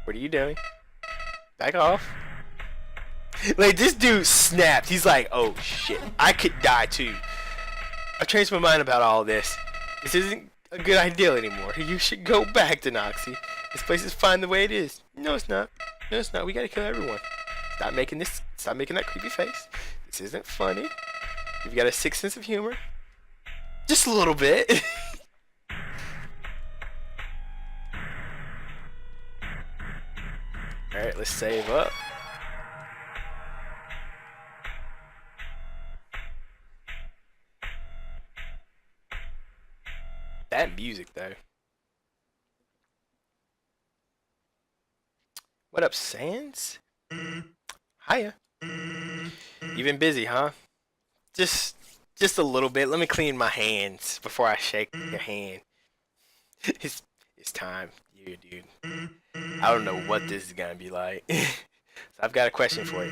What are you doing? Back off. Like, this dude snapped. He's like, oh shit, I could die too. I've changed my mind about all this. This isn't a good idea anymore. You should go back to Noxy. This place is fine the way it is. No, it's not. No, it's not. We gotta kill everyone. Stop making that creepy face. This isn't funny. You've got a sick sense of humor. Just a little bit. Alright, let's save up. That music, though. What up, Sans? Hiya. You been busy, huh? Just a little bit. Let me clean my hands before I shake your hand. It's time, yeah, dude. I don't know what this is gonna be like. So I've got a question for you.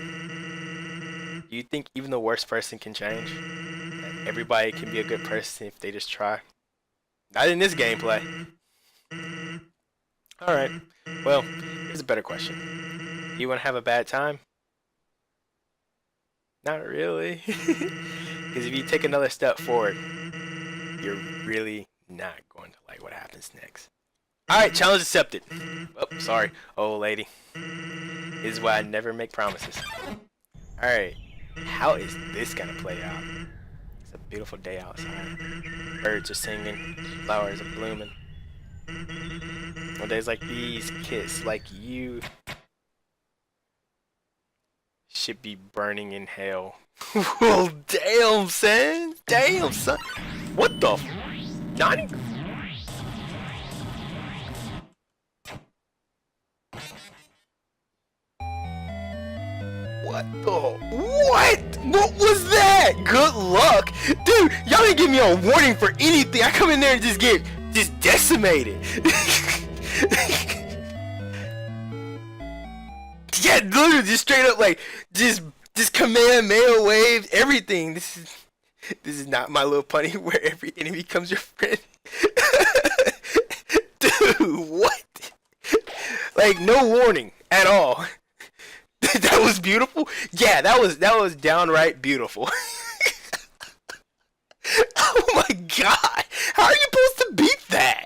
Do you think even the worst person can change? That everybody can be a good person if they just try? Not in this gameplay. Alright. Well, here's a better question. Do you want to have a bad time? Not really. Because if you take another step forward, you're really not going to like what happens next. Alright, challenge accepted. Oh, sorry, old lady. This is why I never make promises. Alright, how is this gonna play out? It's a beautiful day outside. Birds are singing, flowers are blooming. On days like these, kids like you should be burning in hell. Well, damn, son. Damn, son. What the? Nani? What the? What? What was that? Good luck. Dude, y'all didn't give me a warning for anything. I come in there and just get decimated. Yeah, literally just straight up like just command mail wave everything. This is not My Little Pony where every enemy becomes your friend. Dude, what? Like no warning at all. That was beautiful. Yeah, that was downright beautiful. Oh my god! How are you supposed to beat that?